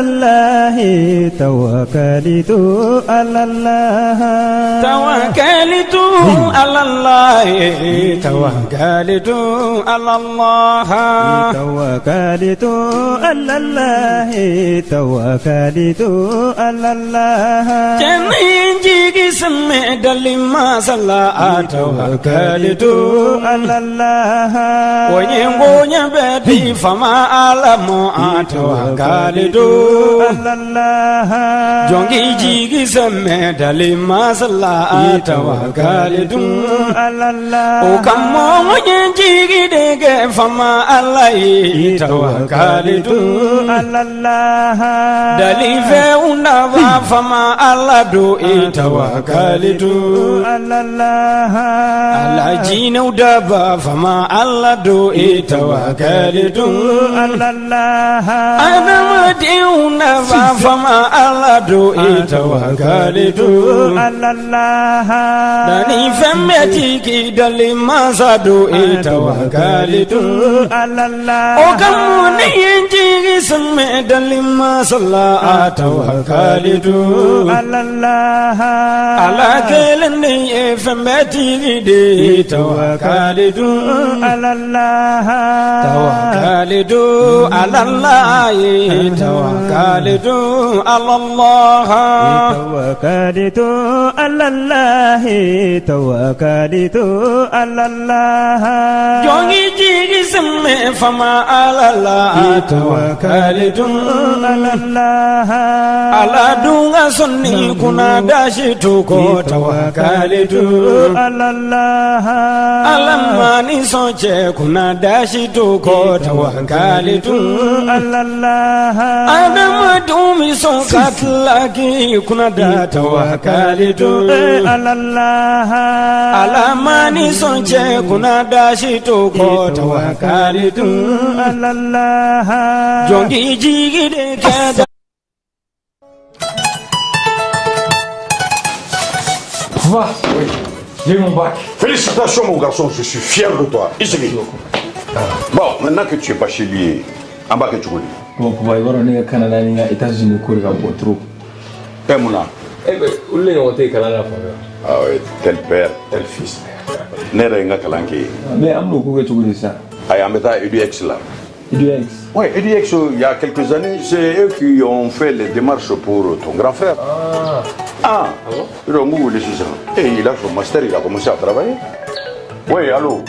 الله توكلت على الله توكلت على الله توكلت على الله توكلت على الله توكلت على الله جنيجي سمع دلما صلى توكلت على الله وينغونيا بدي فما علم توكلت Allah jongi jigi semme dali masala tawakalitu Allah o kammo jigi dege fama Allah tawakalitu Allah dali fe una fama Allah do tawakalitu Allah Allah jinu daba fama Allah do tawakalitu Allah Una fama Allah do tawakalitu Allah dani femeti ki dali masa do tawakalitu Allah o kamuni inji smme dali masala tawakalitu Allah ala kelni femeti de tawakalitu Allah tawakalitu Allah توكلت على الله توكلت على الله توكلت على الله جوني جيجي سمي فما على الله توكلت على الله على دونغا سني كنا داشي توكو توكلت على الله على ماني سوچه كنا داشي توكو توكلت على الله Adam dumi son katlaki kuna da tawakalitu Allah alamani son che kuna da shi to ko tawakalitu Allah jongi jigi de kada. Va, oui, j'ai mon bac. Félicitations mon garçon, je suis fier de toi. Ici. Bon, maintenant que tu es bachelier, en bas que tu roules. Bon, pour voir, on est au Canada, on est aux États-Unis, on est trop. Eh mon âme. Eh bien, où est-ce qu'on est au Canada? Ah oui, tel père, tel fils. N'est-ce pas Kalanki? Mais on est où ça? Ah, on est à EduX là. EduX? Oui, EduX, il y a quelques années, c'est eux qui ont fait les démarches pour ton grand frère. Ah bon? Et il a fait master, il a commencé à travailler. Oui, allô?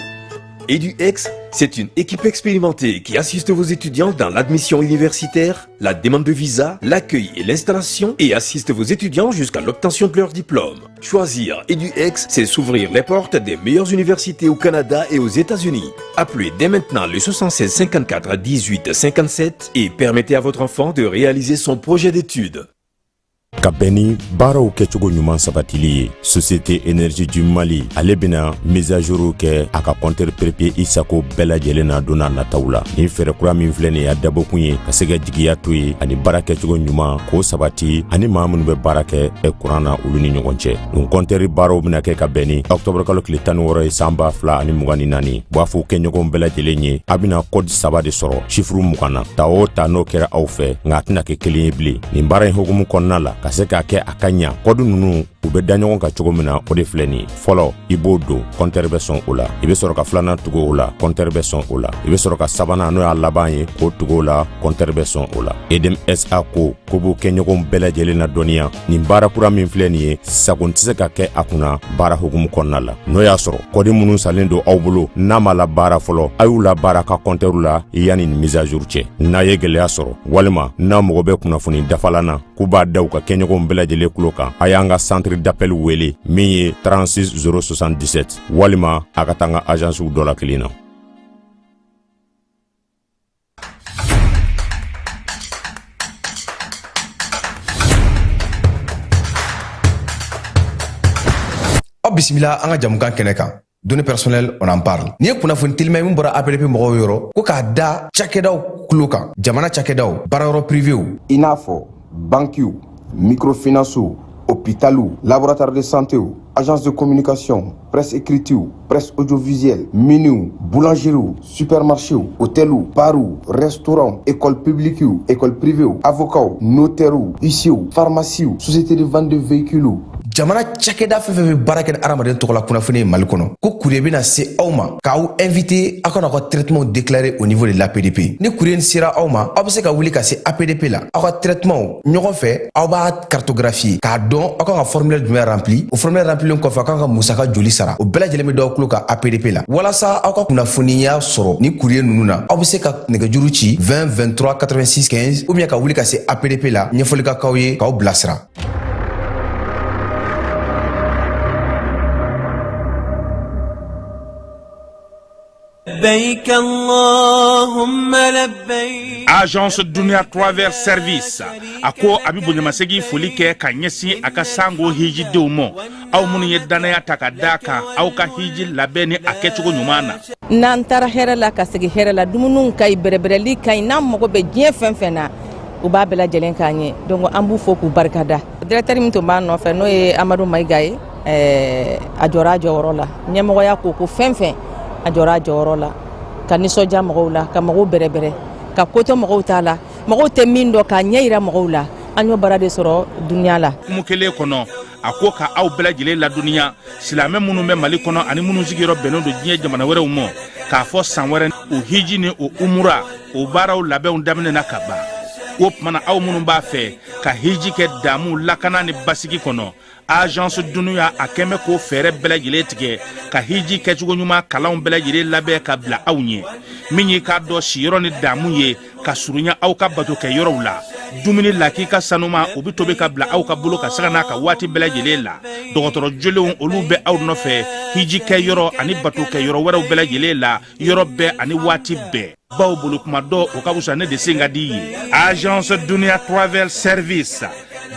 EduX, c'est une équipe expérimentée qui assiste vos étudiants dans l'admission universitaire, la demande de visa, l'accueil et l'installation et assiste vos étudiants jusqu'à l'obtention de leur diplôme. Choisir EduX, c'est s'ouvrir les portes des meilleures universités au Canada et aux États-Unis. Appelez dès maintenant le 76 54 18 57 et permettez à votre enfant de réaliser son projet d'études. Kabeni baaraw kɛcogo ɲuman sabatili ye Société Énergie du Mali ale bena mise à jour kɛ a ka compteur papier Isako bɛɛ lajɛlen na donna nataw la ni fɛrɛ kura min filɛ nin y'a dabɔkun ye ka se ka jigiya to ye ani baara kɛcogo ɲuman k'o sabati ani maa minnu bɛ baara kɛ kuran na olu ni ɲɔgɔn cɛ nin compteur baaraw bena kɛ ka bɛn ni octobre kalo tile 16 ye san 2024 b'a fɔ kɛɲɔgɔn bɛɛ lajɛlen ye a bena code 3 de sɔrɔ chiffre 20 na ta o ta n'o kɛra aw fɛ nka a tɛna kɛ kelen ye bilen nin baara in hukumu kɔnɔna la ka se k'a kɛ a ka ɲa kɔdu nunu u bɛ da ɲɔgɔn kan cogo min na o de filɛ nin fɔlɔ i b'o don compteur bɛ sɔn o la i bɛ sɔrɔ ka filanan tugu o la compteur bɛ sɔn o la i bɛ sɔrɔ ka sabanan n'o y'a laban ye k'o tugu o la compteur bɛ sɔn o la EDM SA ko b'o kɛ ɲɔgɔn bɛɛ lajɛlen na dɔnniya nin baara kura min filɛ nin ye sago tɛ se ka kɛ a kunna baara hukumu kɔnɔna la n'o y'a sɔrɔ kɔdi minnu salen don aw bolo n'a ma la baara fɔlɔ a y'u la baara ka compteur la yanni nin mise à jour cɛ n'a ye gɛlɛya sɔrɔ walima n'a mɔgɔ bɛ kunnafoni dafalan na k'u b'a da u ka kɛɲɔgɔn bɛɛ lajɛlen kulo kan a y'an ka centre d'appel wele min ye 36 077 walima a ka taa an ka agence dɔ la kelen na. Bismillah, an ka jamukan kɛnɛ kan. Données personnelles, on en parle. Ni ye kunnafoni teliman min bɔra APDP mɔgɔw yɔrɔ ko k'a da cakɛdaw kulo kan jamana cakɛdaw baarayɔrɔ privéw i n'a fɔ banquiw microfinancew hôpitaux laboratoire de santé agence de communication presse écrite, presse audiovisuelle, minu, boulangerie, supermarché, hôtel, bar, restaurant, école publique, école privée, avocat, notaire, huissier, pharmacie, société de vente de véhicules. jamana cakɛda fɛn fɛn bɛ baara kɛ ni adamaden tɔgɔla kunnafoni ye Mali kɔnɔ ko courrier bɛna se aw ma k'aw invité aw kana aw ka traitement déclaré au niveau de l'APDP ni courrier in sera aw ma aw bɛ se ka wuli ka se APDP la aw ka traitement ɲɔgɔn fɛ aw b'a cartographier k'a dɔn aw kan ka formulaire jumɛn rempli o formulaire remplilen kɔfɛ aw kan ka musaka joli sara o bɛɛ lajɛlen bɛ d'aw tulo ka APDP la walasa aw ka kunnafoniya sɔrɔ ni courrier ninnu na aw bɛ se ka nɛgɛjuru ci 20 23 86 15 ou bien ka wuli ka se APDP la ɲɛfɔli ka k'aw ye k'aw bilasira. Agence Dunia Travel Service ako abibu nyamasegi foli kɛ ka ɲɛsin a ka sango hiji denw ma aw minnu ye danaya ta ka da kan aw ka hiji labɛn ni a kɛcogo ɲuman na n'an taara hɛrɛ la ka segi hɛrɛ la dumuniw ka ɲi bɛrɛbɛrɛli ka ɲi n'an mago bɛ diɲɛ fɛn fɛn na u b'a bɛɛ lajɛlen k'a ɲɛ donc an b'u fo k'u barikada directeur min tun b'an nɔfɛ n'o ye Amadu Mayiga ye a jɔra a jɔyɔrɔ la ɲɛmɔgɔya ko fɛn fɛn a jɔra a jɔyɔrɔ la ka nisɔndiya mɔgɔw la ka mɔgɔw bɛrɛbɛrɛ ka koto mɔgɔw t'a la mɔgɔw tɛ min dɔn k'a ɲɛ yira mɔgɔw la an y'o baara de sɔrɔ duniya la kumu kelen kɔnɔ a ko ka aw bɛɛ lajɛlen laduniya silamɛ minnu bɛ Mali kɔnɔ ani minnu sigiyɔrɔ bɛnnen don diɲɛ jamana wɛrɛw ma k'a fɔ san wɛrɛ o hiji ni o umura o baaraw labɛnw daminɛna ka ban o tumana aw minnu b'a fɛ ka hiji kɛ damu lakana ni basigi kɔnɔ Agence Dunia a kɛmɛ ko fɛɛrɛ bɛɛ lajɛlen tigɛ ka hiji kɛcogo ɲuman kalanw bɛɛ lajɛlen labɛn ka bila aw ɲɛ min ye k'a dɔn siyɔrɔ ni damu ye ka surunya aw ka bato kɛ yɔrɔw la dumuni laki ka sanuma o bi tobi ka bila aw ka bolo ka saga n'a ka waati bɛɛ lajɛlen la dɔgɔtɔrɔ jolenw olu bɛ aw nɔfɛ hiji kɛ yɔrɔ ani bato kɛ yɔrɔ wɛrɛw bɛɛ lajɛlen la yɔrɔ bɛɛ ani waati bɛɛ baw bolo kuma dɔ o ka wusa ne de sen ka di ye Agence Dunia Travel Service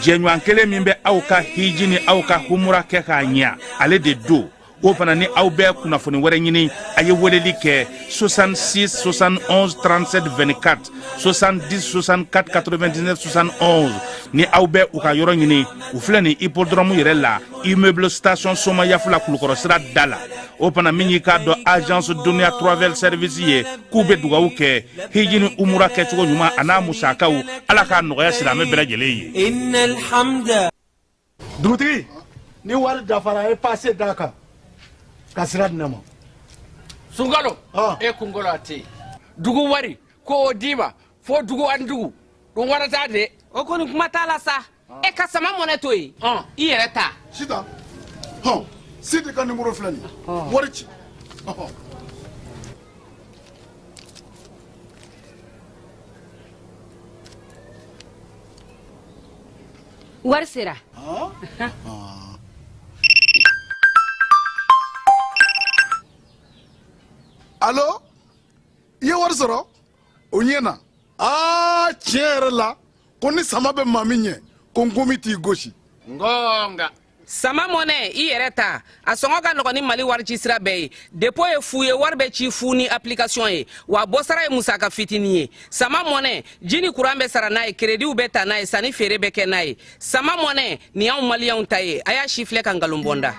jɛɲɔgɔn kelen min bɛ aw ka hiji ni aw ka humura kɛ k'a ɲɛ ale de do o fana ni aw bɛɛ kunnafoni wɛrɛ ɲini a ye weleli kɛ 66 71 37 24 70 64 99 71 ni aw bɛɛ u ka yɔrɔ ɲini u filɛ ni hippodrome yɛrɛ la immeuble station Soma Yafula Kulukɔrɔ sira da la o fana min y'i k'a dɔn Agence Dunia Travel Service ye k'u bɛ dugawu kɛ hiji ni umura kɛcogo ɲuman a n'a musakaw ala k'a nɔgɔya silamɛ bɛɛ lajɛlen ye. Dugutigi ni wari dafara e passe da kan ka sira di ne ma sunkalo e kunkolo a tɛ yen dugu wari ko o d'i ma fo dugu ani dugu dun wari t'a de o kɔni kuma t'a la sa e ka sama mɔnɛ to yen i yɛrɛ ta sita sidi ka numéro filɛ nin wari ci wari sera Allo i ye wari sɔrɔ o ɲɛna tiɲɛ yɛrɛ la ko ni sama bɛ maa min ɲɛ ko n komi t'i gosi ngonga sama mɔnɛ i yɛrɛ ta a sɔngɔ ka nɔgɔn ni Mali wari ci sira bɛɛ ye dépôt ye fu ye wari bɛ ci fu ni application ye wa bɔ sara ye musaka fitinin ye sama mɔnɛ ji ni courant bɛ sara n'a ye crédit bɛ ta n'a ye sanni feere bɛ kɛ n'a ye sama mɔnɛ nin y'anw maliyɛnw ta ye a y'a si filɛ ka nkalon bɔnda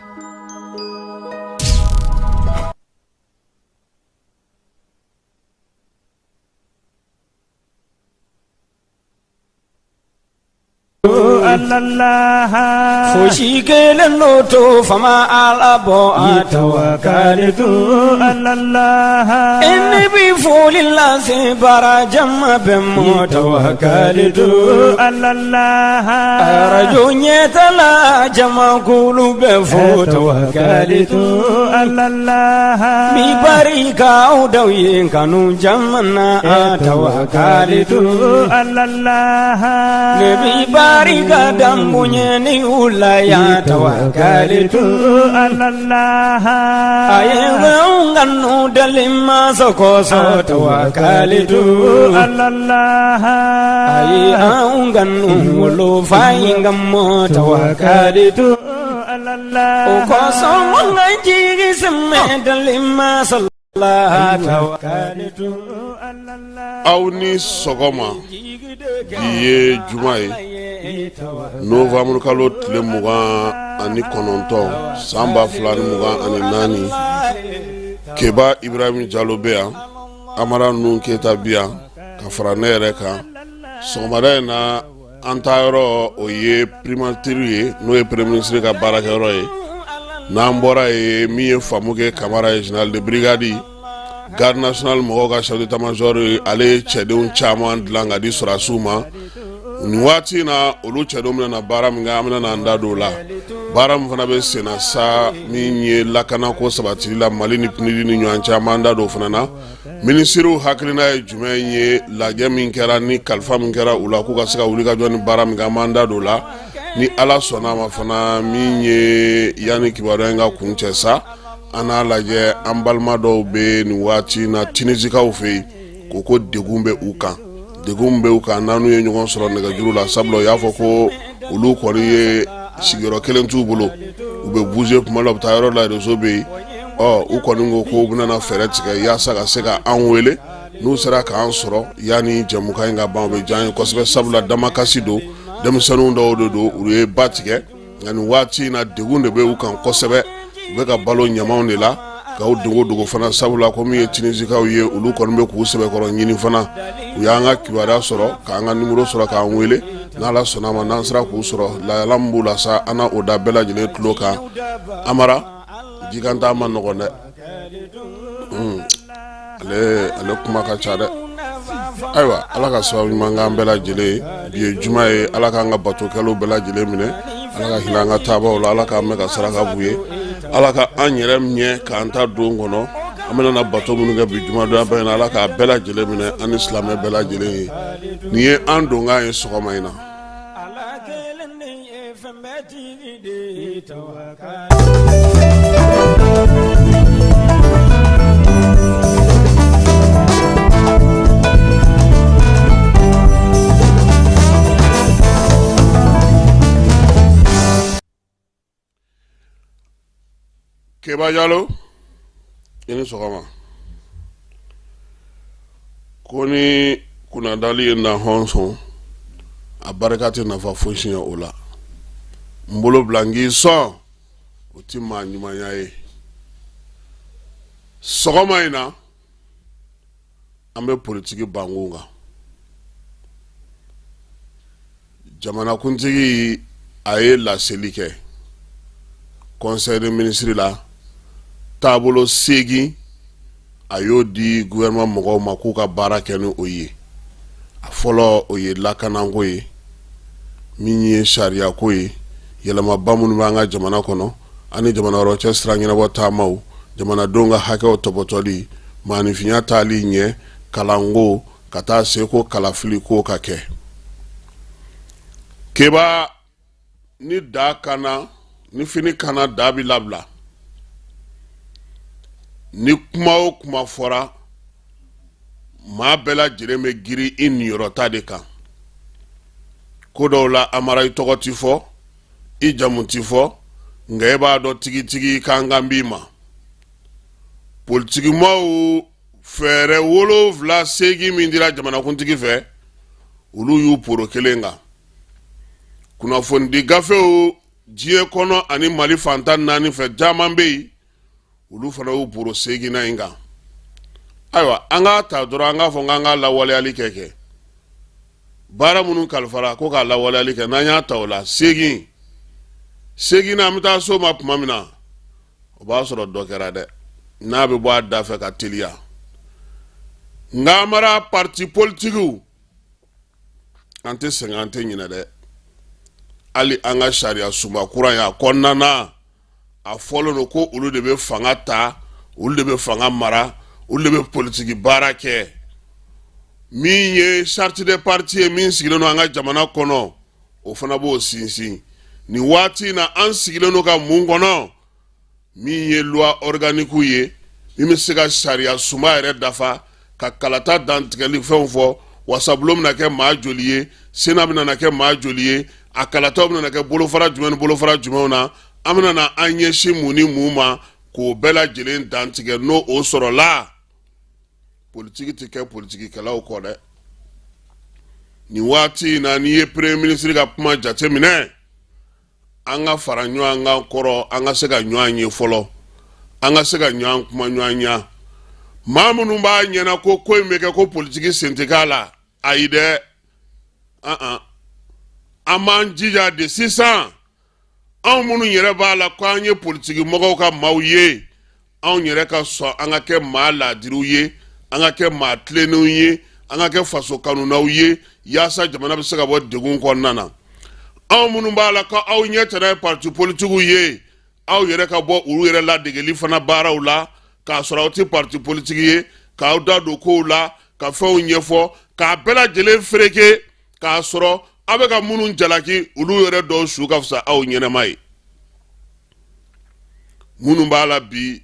fosi kelen no to fama ala bo atawakalitu inni bi foli la se bara jamma be mo tawakalitu arajo nyeta la jamma kulu be fo tawakalitu mi barika o dawi kanu jamna atawakalitu nebi barika dambunya ni ulaya tawakalitu ayewa unganu dalima sokoso tawakalitu aye unganu lo faingamo tawakalitu okoso mangaji semme dalima aw ni sɔgɔma bi ye juma ye novembre kalo tile 20 ani kɔnɔntɔn san 2024 Keba Ibrahim Jalo bɛ yan Amara Nun Keta bi yan ka fara ne yɛrɛ kan sɔgɔmada in na an ta yɔrɔ o ye primature ye n'o ye premier ministre ka baarakɛyɔrɔ ye n'an bɔra ye min ye faamu kɛ Kamara ye général de brigade garde national mɔgɔw ka chef d'état-major ale ye cɛdenw caman dilan ka di sɔrɔsiw ma nin waati na olu cɛdenw bɛna baara min kɛ an bɛna an da don la baara min fana bɛ sen na sa min ye lakanako sabatili la Mali ni PNUD ni ɲɔgɔn cɛ an b'an da don fana na ministériw hakilina ye jumɛn ye lajɛ min kɛra ni kalifa min kɛra u la k'u ka se ka wuli ka jɔ ni baara min kɛ an b'an da don la ni Ala sɔnna ma fana min ye yanni kibaruya in ka kun cɛ sa an n'a lajɛ an balima dɔw bɛ nin waati na Tinisikaw fɛ yen ko ko degun bɛ u kan degun bɛ u kan n'anu ye ɲɔgɔn sɔrɔ nɛgɛjuru la sabula u y'a fɔ ko olu kɔni ye sigiyɔrɔ kelen t'u bolo u bɛ bouger kuma la u bɛ taa yɔrɔ la réseau bɛ yen u kɔni ko k'u bɛna fɛɛrɛ tigɛ yaasa ka se ka an wele n'u sera k'an sɔrɔ yanni jɛmukan in ka ban u bɛ diya an ye kosɛbɛ sabula damakasi don denmisɛnninw dɔw de don u ye ba tigɛ nka nin waati in na degun de bɛ u kan kosɛbɛ u bɛ ka balo ɲamaw de la k'aw dogo fana sabula ko min ye Tinisikaw ye olu kɔni bɛ k'u sɛbɛkɔrɔ ɲini fana u y'an ka kibaruya sɔrɔ k'an ka numéro sɔrɔ k'an wele n'Ala sɔnna ma n'an sera k'u sɔrɔ layala min b'u la sa an na o da bɛɛ lajɛlen tulo kan Amara jikanta ma nɔgɔn dɛ ale kuma ka ca dɛ ayiwa Ala ka sababu ɲuman k'an bɛɛ lajɛlen bi ye juma ye Ala k'an ka batokɛlaw bɛɛ lajɛlen minɛ Ala ka hinɛ an ka taabaw la Ala k'an mɛn ka saraka b'u ye Ala ka an yɛrɛ ɲɛ k'an ta don kɔnɔ an bɛna na bato minnu kɛ bi jumadonya bɛɛ in na Ala k'a bɛɛ lajɛlen minɛ an ni silamɛ bɛɛ lajɛlen ye nin ye an donkan ye sɔgɔma in na Keba Jalo ini sɔgɔma ko ni kunnadali ye na hɔn sɔn a barika tɛ nafa fosi ye o la n bolo bila n k'i sɔn o tɛ maa ɲumanya ye sɔgɔma in na an bɛ politiki bankun kan jamanakuntigi a ye laseli kɛ conseil des ministres la taabolo 8 a y'o di gouvernement mɔgɔw ma k'u ka baara kɛ ni o ye a fɔlɔ o ye lakanako ye min ye sariya ko ye yɛlɛmaba minnu b'an ka jamana kɔnɔ ani jamana wɛrɛw cɛ sira ɲɛnabɔ taamaw jamanadenw ka hakɛw tɔbɔtɔli maanifinya taali ɲɛ kalanko ka taa se ko kalafili ko ka kɛ Keba ni da kana ni fini kana da bi labla ni kuma o kuma fɔra maa bɛɛ lajɛlen bɛ giri i niyɔrɔta de kan ko dɔw la Amara i tɔgɔ ti fɔ i jamu ti fɔ nka e b'a dɔn tigitigi kan kan b'i ma politikimaw fɛɛrɛ 7 min dira jamanakuntigi fɛ olu y'u poro kelen kan kunnafoni gafew diɲɛ kɔnɔ ani Mali fantan 4 fɛ caman bɛ yen olu fana y'u poro 8 na in kan ayiwa an k'a ta dɔrɔn an k'a fɔ k'an ka lawaleyali kɛ baara minnu kalifara ko k'a lawaleyali kɛ n'an y'a ta o la 8 na an bɛ taa so ma tuma min na o b'a sɔrɔ dɔ kɛra dɛ n'a bɛ bɔ a da fɛ ka teliya nka Amara parti politikiw an tɛ sɛgɛn an tɛ ɲinɛ dɛ ali an ka sariya sunba kura ya kɔnɔna na a fɔlɔ don ko olu de bɛ fanga ta olu de bɛ fanga mara olu de bɛ politiki baara kɛ min ye charte de parti ye min sigilen don an ka jamana kɔnɔ o fana b'o sinsin ni waati in na an sigilen don ka mun kɔnɔ min ye loi organique ye min bɛ se ka sariya sunba yɛrɛ dafa ka kalata dantigɛli fɛnw fɔ wasabulo bɛna kɛ maa joli ye sena bɛna kɛ maa joli ye a kalataw bɛna kɛ bolofara jumɛn ni bolofara jumɛnw na an bɛna na an ɲɛsin mun ni mun ma k'o bɛɛ lajɛlen dantigɛ n'o o sɔrɔla politiki tɛ kɛ politikikɛlaw kɔ dɛ nin waati in na n'i ye premier ministre ka kuma jateminɛ an ka fara ɲɔgɔn kan kɔrɔ an ka se ka ɲɔgɔn ye fɔlɔ an ka se ka ɲɔgɔn kuma ɲɔgɔn ɲa maa minnu b'a ɲɛna ko in bɛ kɛ ko politiki sen tɛ k'a la ayi dɛ an b'an jija de sisan anw minnu yɛrɛ b'a la ko an ye politiki mɔgɔw ka maaw ye anw yɛrɛ ka sɔn an ka kɛ maa laadiriw ye an ka kɛ maa tilennenw ye an ka kɛ faso kanunaw ye yaasa jamana bɛ se ka bɔ degun kɔnɔna na anw minnu b'a la ko aw ɲɛ tɛ n'a ye parti politikiw ye aw yɛrɛ ka bɔ olu yɛrɛ ladegeli fana baaraw la k'a sɔrɔ aw tɛ parti politiki ye k'aw da don kow la ka fɛnw ɲɛfɔ k'a bɛɛ lajɛlen fereke k'a sɔrɔ aw bɛ ka minnu jalaki olu yɛrɛ dɔw su ka fisa aw ɲɛnama ye minnu b'a la bi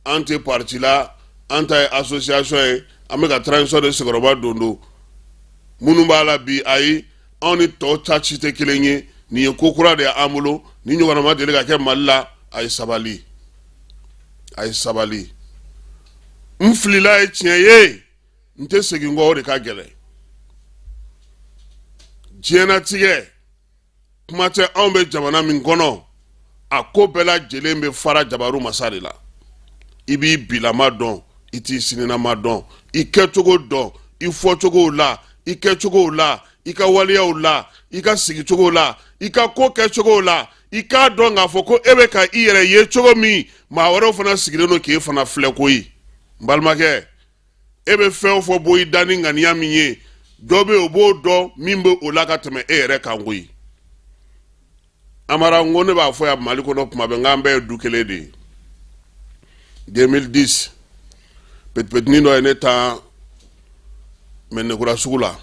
an tɛ parti la an ta ye association ye an bɛ ka transition de sigiyɔrɔma don minnu b'a la bi ayi anw ni tɔw ta ci tɛ kelen ye nin ye ko kura de y'an bolo ni ɲɔgɔnna ma deli ka kɛ Mali la a ye sabali n filila ye tiɲɛ ye n tɛ segin kɔ o de ka gɛlɛn diɲɛnatigɛ kuma tɛ anw bɛ jamana min kɔnɔ a ko bɛɛ lajɛlen bɛ fara jabaru masa de la i b'i bilama dɔn i t'i sininama dɔn i kɛcogo dɔn i fɔcogow la i kɛcogow la i ka waliyaw la i ka sigicogow la i ka ko kɛcogow la i k'a dɔn k'a fɔ ko e bɛ ka i yɛrɛ ye cogo min maa wɛrɛw fana sigilen don k'e fana filɛ koyi n balimakɛ e bɛ fɛn o fɛn bɔ i da ni ŋaniya min ye dɔ bɛ o b'o dɔn min bɛ o la ka tɛmɛ e yɛrɛ kan koyi Amara n ko ne b'a fɔ yan Mali kɔnɔ kuma bɛɛ n k'an bɛɛ ye du kelen de ye 2010 petipetinin dɔ ye ne taa Mɛnɛkura sugu la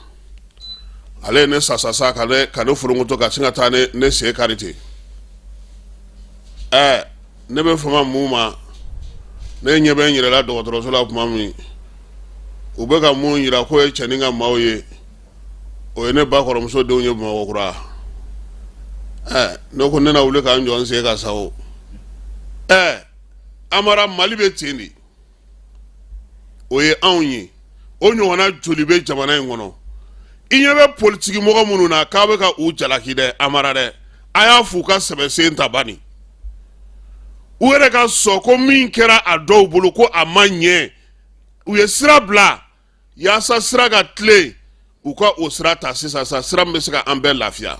ale ye ne sasasa ka ne furunguto ka sin ka taa ne sen kari ten ne bɛ fama mun ma ne ɲɛ bɛ n yɛrɛ la dɔgɔtɔrɔso la tuma min u bɛ ka mun yira ko ye cɛnin ka maaw ye o ye ne ba kɔrɔmuso denw ye Bamakɔkura ne ko ne na wuli k'an jɔ n sen ka sa o Amara Mali bɛ ten de o ye anw ye o ɲɔgɔnna joli bɛ jamana in kɔnɔ i ɲɛ bɛ politiki mɔgɔ minnu na k'a bɛ ka u jalaki dɛ Amara dɛ a y'a f'u ka sɛbɛsen ta bani u yɛrɛ ka sɔn ko min kɛra a dɔw bolo ko a ma ɲɛ u ye sira bila yaasa sira ka tilen u ka o sira ta sisan sa sira min bɛ se ka an bɛɛ lafiya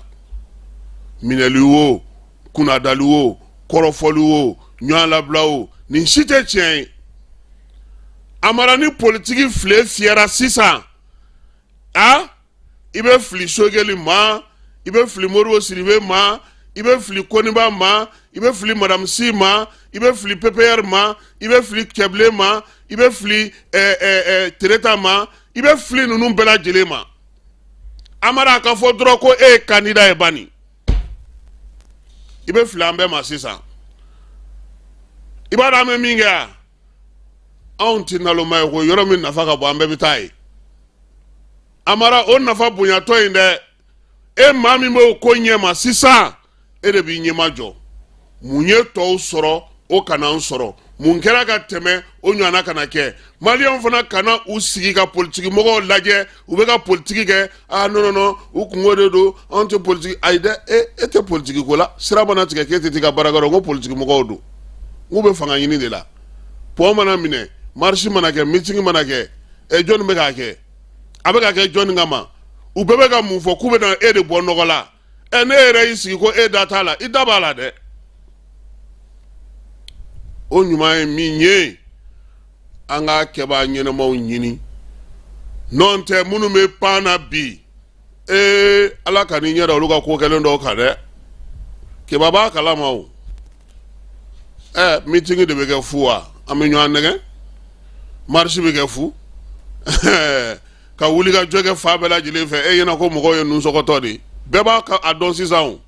minɛli o kunnadali o kɔrɔfɔli o ɲɔgɔn labila o nin si tɛ tiɲɛ ye Amara ni politiki file fiyɛra sisan i bɛ fili Sogɛli ma i bɛ fili Modibo Sidibe ma i bɛ fili Koniba ma i bɛ fili Madame Si ma i bɛ fili PPR ma i bɛ fili Kɛbile ma i bɛ fili Tereta ma i bɛ fili ninnu bɛɛ lajɛlen ma Amara ka fɔ dɔrɔn ko e ye candidat ye bani i bɛ fili an bɛɛ ma sisan i b'a dɔn an bɛ min kɛ yan anw tɛ naloma ye ko yɔrɔ min nafa ka bon an bɛɛ bɛ taa ye Amara o nafa bonyatɔ in dɛ e maa min bɛ o ko ɲɛma sisan e de b'i ɲɛma jɔ mun ye tɔw sɔrɔ o kana an sɔrɔ mun kɛra ka tɛmɛ o ɲɔgɔnna kana kɛ maliyɛnw fana kana u sigi ka politiki mɔgɔw lajɛ u bɛ ka politiki kɛ non u kungo de don anw tɛ politiki ayi dɛ e tɛ politiki ko la sira mana tigɛ k'e tɛ t'i ka baara kɛ ko politiki mɔgɔw don n'u bɛ fanga ɲini de la pɔn mana minɛ marche mana kɛ meeting mana kɛ jɔnni bɛ k'a kɛ a bɛ ka kɛ jɔnni kama u bɛɛ bɛ ka mun fɔ k'u bɛ na e de bɔ nɔgɔ la ne yɛrɛ y'i sigi ko e da t'a la i da b'a la dɛ o ɲuman ye min ye an ka kɛbaa ɲɛnamaw ɲini n'o tɛ minnu bɛ pan na bi ala ka n'i ɲɛ da olu ka ko kɛlen dɔw kan dɛ kɛba b'a kalama o meeting de bɛ kɛ fu wa an bɛ ɲɔgɔn nɛgɛ marche bɛ kɛ fu ka wuli ka jɔ kɛ fa bɛɛ lajɛlen fɛ e ɲɛna ko mɔgɔw ye nusɔgɔtɔ de bɛɛ b'a a dɔn sisan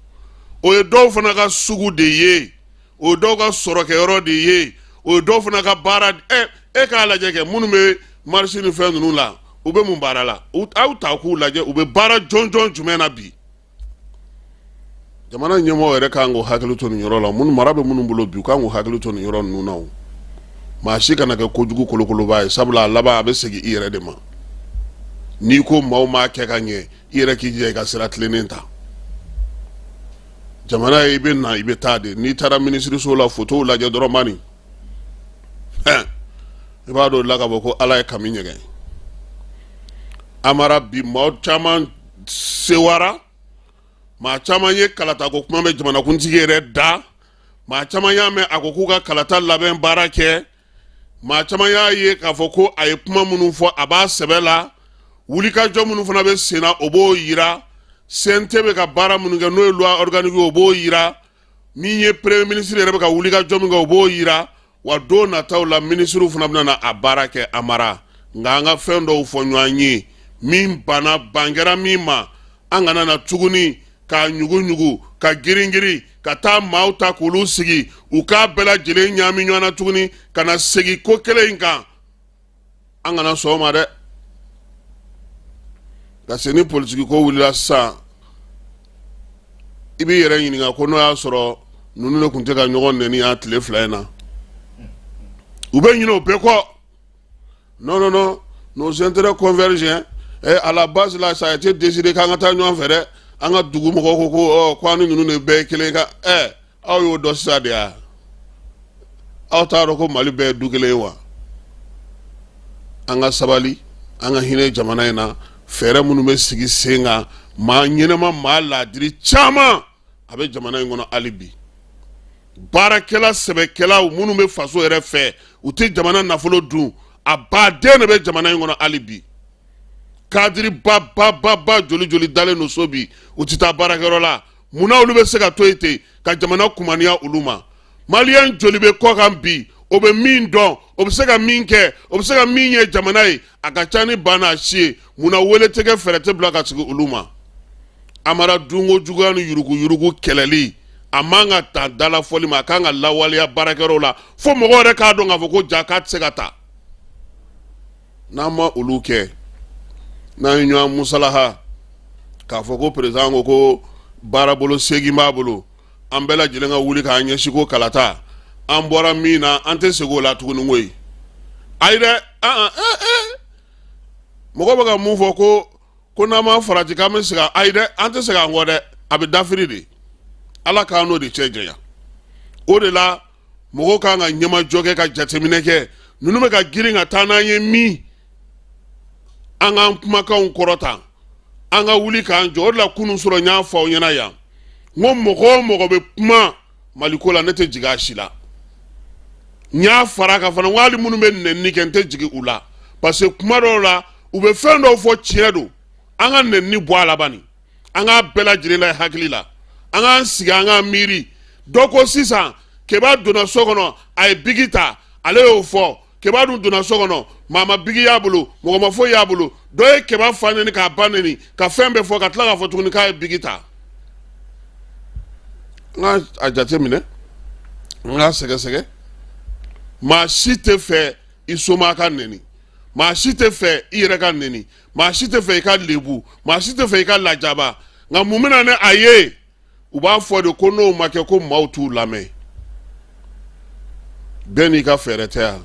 o ye dɔw fana ka sugu de ye o ye dɔw ka sɔrɔkɛyɔrɔ de ye o ye dɔw fana ka baara e k'a lajɛ kɛ minnu bɛ marche ni fɛn ninnu la u bɛ mun baara la aw ta k'u lajɛ u bɛ baara jɔnjɔn jumɛn na bi jamana ɲɛmɔgɔ yɛrɛ kan k'u hakili to nin yɔrɔ la minnu mara bɛ minnu bolo bi u kan k'u hakili to nin yɔrɔ ninnu na o maa si kana kɛ kojugu kolokoloba ye sabula a laban a bɛ segin i yɛrɛ de ma n'i ko maaw m'a kɛ ka ɲɛ i yɛrɛ k'i jija i ka sira tilennen ta jamana ye i bɛ na i bɛ taa de n'i taara minisiriso la photo lajɛ dɔrɔn mani i b'a dɔn la ka bɔ ko ala ye kami ɲɛgɛn amara bi maaw caman sewara maa caman ye kalata ko kuma bɛ jamanakuntigi yɛrɛ da maa caman y'a mɛn a ko k'u ka kalata labɛn baara kɛ maa caman y'a ye k'a fɔ ko a ye kuma minnu fɔ a b'a sɛbɛ la wulikajɔ minnu fana bɛ sen na o b'o yira CNT bɛ ka baara minnu kɛ n'o ye loi organique o b'o yira min ye premier ministre yɛrɛ bɛ ka wulikajɔ min kɛ o b'o yira wa don nataw la ministre fana bɛna na a baara kɛ a mara nka an ka fɛn dɔw fɔ ɲɔgɔn ye min bana bangera min ma an kana na tuguni ka ɲugu ka girin ka taa maaw ta k'olu sigi u k'a bɛɛ lajɛlen ɲaami ɲɔgɔn na tuguni ka na segin ko kelen in kan an kana sɔn o ma dɛ ka se ni politiki ko wulila sisan i b'i yɛrɛ ɲininka ko n'o y'a sɔrɔ ninnu de tun tɛ ka ɲɔgɔn nɛni a tile 2 in na u bɛ ɲinɛ o bɛɛ kɔ non nos intérêts convergent et à la base là ça a été décidé k'an ka taa ɲɔgɔn fɛ dɛ an ka dugu mɔgɔw ko ko an ni ninnu de bɛɛ ye kelen ka aw y'o dɔn sisan de ya aw t'a dɔn ko Mali bɛɛ ye du kelen ye wa an ka sabali an ka hinɛ jamana in na fɛɛrɛ minnu bɛ sigi sen kan maa ɲɛnɛma maa laadiri caman a bɛ jamana in kɔnɔ hali bi baarakɛla sɛbɛkɛlaw minnu bɛ faso yɛrɛ fɛ u tɛ jamana nafolo dun a baden de bɛ jamana in kɔnɔ hali bi kadiri ba joli dalen no so bi u tɛ taa baarakɛyɔrɔ la munna olu bɛ se ka to yen ten ka jamana kumaniya olu ma maliyɛn joli bɛ kɔ kan bi o bɛ min dɔn o bɛ se ka min kɛ o bɛ se ka min ye jamana ye a ka ca ni ba n'a si ye munna wele tɛ kɛ fɛɛrɛ tɛ bila ka sigi olu ma amara dunko juguya ni yurugu kɛlɛli a man ka ta dalafɔli ma a kan ka lawaleya baarakɛyɔrɔ la fo mɔgɔw yɛrɛ k'a dɔn k'a fɔ ko ja k'a tɛ se ka taa n'an ma olu kɛ n'an ye ɲɔgɔn musalaha k'a fɔ ko président ko baarabolo segin b'a bolo an bɛɛ lajɛlen ka wuli k'an ɲɛsin ko kalata an bɔra min na an tɛ segin o la tuguni koyi ayi dɛ mɔgɔ bɛ ka mun fɔ ko n'an ma farati k'an bɛ segin ayi dɛ an tɛ segin an kɔ dɛ a bɛ dafiri de ala k'an n'o de cɛ janya o de la mɔgɔw kan ka ɲɛmajɔ kɛ ka jateminɛ kɛ ninnu bɛ ka girin ka taa n'an ye min an k'an kumakanw kɔrɔta an ka wuli k'an jɔ o de la kunun sɔrɔ n y'a fɔ aw ɲɛna yan n ko mɔgɔ o mɔgɔ bɛ kuma Maliko la ne tɛ jigin a si la n y'a fara kan fana wali minnu bɛ nɛnini kɛ n tɛ jigin u la parce que kuma dɔw la u bɛ fɛn dɔw fɔ tiɲɛ don an ka nɛnini bɔ a la bani an k'a bɛɛ lajɛlen la hakili la an k'an sigi an k'an miiri dɔ ko sisan Keba donna so kɔnɔ a ye bigi ta ale y'o fɔ Keba dun donna so kɔnɔ maa ma bigi y'a bolo mɔgɔ ma foyi y'a bolo dɔ ye Keba fa nɛni k'a ba nɛni ka fɛn bɛɛ fɔ ka tila k'a fɔ tuguni k'a ye bigi ta n ka a jate minɛ n ka sɛgɛsɛgɛ maa si tɛ fɛ i soma ka nɛni maa si tɛ fɛ i yɛrɛ ka nɛni maa si tɛ fɛ i ka lebu maa si tɛ fɛ i ka lajaba nka mun bɛna ni a ye u b'a fɔ de ko n'o ma kɛ ko maaw t'u lamɛn bɛɛ n'i ka fɛɛrɛ tɛ yan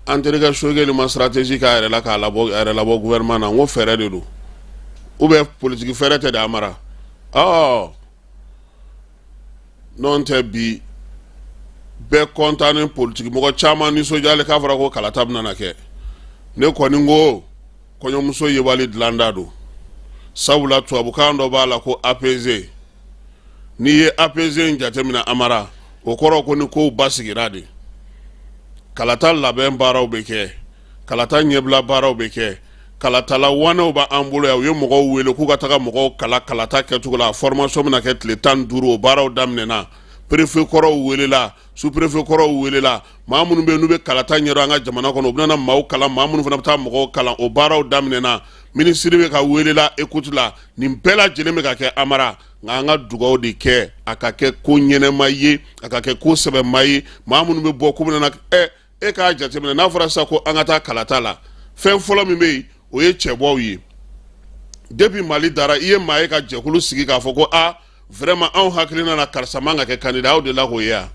an terikɛ Sogɛli ma stratégie k'a yɛrɛ la k'a labɔ gouvernement na n ko fɛɛrɛ de don ou bien politique fɛɛrɛ tɛ de a mara n'o tɛ bi bɛɛ content ni politique mɔgɔ caman nisɔndiyalen k'a fɔra ko kalata bɛna na kɛ ne kɔni ko kɔɲɔmuso yebali dilanda don sabula tubabukan dɔ b'a la ko APZ n'i ye APZ in jateminɛ Amara o kɔrɔ ko ni kow basigira de kalata labɛn baaraw bɛ kɛ kalata ɲɛbila baaraw bɛ kɛ kalatala wanaw b'an bolo yan u ye mɔgɔw wele k'u ka taga mɔgɔw kala kalata kɛcogo la formation bɛna kɛ tile 15 o baaraw daminɛna préfet kɔrɔw welela sous préfet kɔrɔw welela maa minnu bɛ yen n'u bɛ kalata ɲɛdɔn an ka jamana kɔnɔ u bɛna maaw kalan maa minnu fana bɛ taa mɔgɔw kalan o baaraw daminɛna ministre bɛ ka welela écoute la nin bɛɛ lajɛlen bɛ ka kɛ Amara nka an ka dugawu de kɛ a ka kɛ ko ɲɛnɛma ye a ka kɛ ko sɛbɛma ye maa minnu bɛ bɔ ko bɛna na e k'a jateminɛ n'a fɔra sisan ko an ka taa kalata la fɛn fɔlɔ min bɛ yen o ye cɛbɔw ye depuis Mali dara i ye maa ye ka jɛkulu sigi k'a fɔ ko vraiment anw hakilina na karisa man ka kɛ candidat aw de la k'o ye yan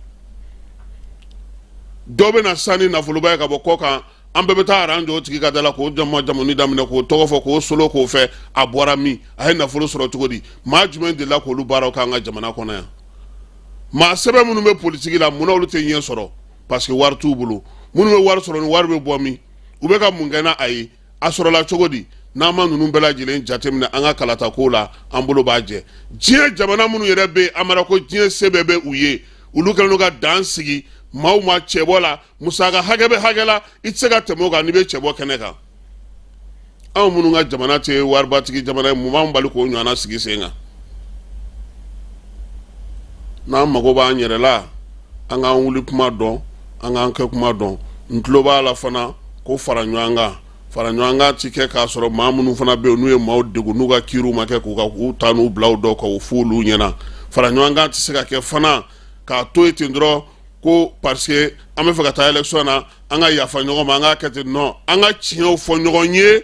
dɔ bɛ na sanni nafoloba ye ka bɔ kɔ kan an bɛɛ bɛ taa aran jɔ o tigi ka da la k'o jamuni daminɛ k'o tɔgɔ fɔ k'o solo k'o fɛ a bɔra min a ye nafolo sɔrɔ cogo di maa jumɛn de la k'olu baaraw k'an ka jamana kɔnɔ yan maa sɛbɛn minnu bɛ politiki la munna olu tɛ ɲɛ sɔrɔ parce que wari t'u bolo minnu bɛ wari sɔrɔ ni wari bɛ bɔ min u bɛ ka mun kɛ n'a ye a sɔrɔla cogo di n'an ma ninnu bɛɛ lajɛlen jateminɛ an ka kalata ko la an bolo b'a jɛ diɲɛ jamana minnu yɛrɛ bɛ an mara ko diɲɛ se bɛɛ bɛ u ye olu kɛlen don ka dan sigi maaw ma cɛbɔ la musaka hakɛ bɛ hakɛ la i tɛ se ka tɛmɛ o kan n'i bɛ cɛbɔ kɛnɛ kan anw minnu ka jamana tɛ waribatigi jamana ye mun b'an bali k'o ɲɔgɔnna sigi sen kan n'an mago b'an yɛrɛ la an k'an wuli kuma dɔn an k'an kɛ kuma dɔn n tulo b'a la fana ko fara ɲɔgɔn kan ti kɛ k'a sɔrɔ maa minnu fana bɛ yen n'u ye maaw degun n'u ka kiiriw ma kɛ k'u ta n'u bila u dɔw kan u f'u olu ɲɛna fara ɲɔgɔn kan tɛ se ka kɛ fana k'a to yen ten dɔrɔn ko parce que an bɛ fɛ ka taa élection na an ka yafa ɲɔgɔn ma an k'a kɛ ten non an ka tiɲɛw fɔ ɲɔgɔn ye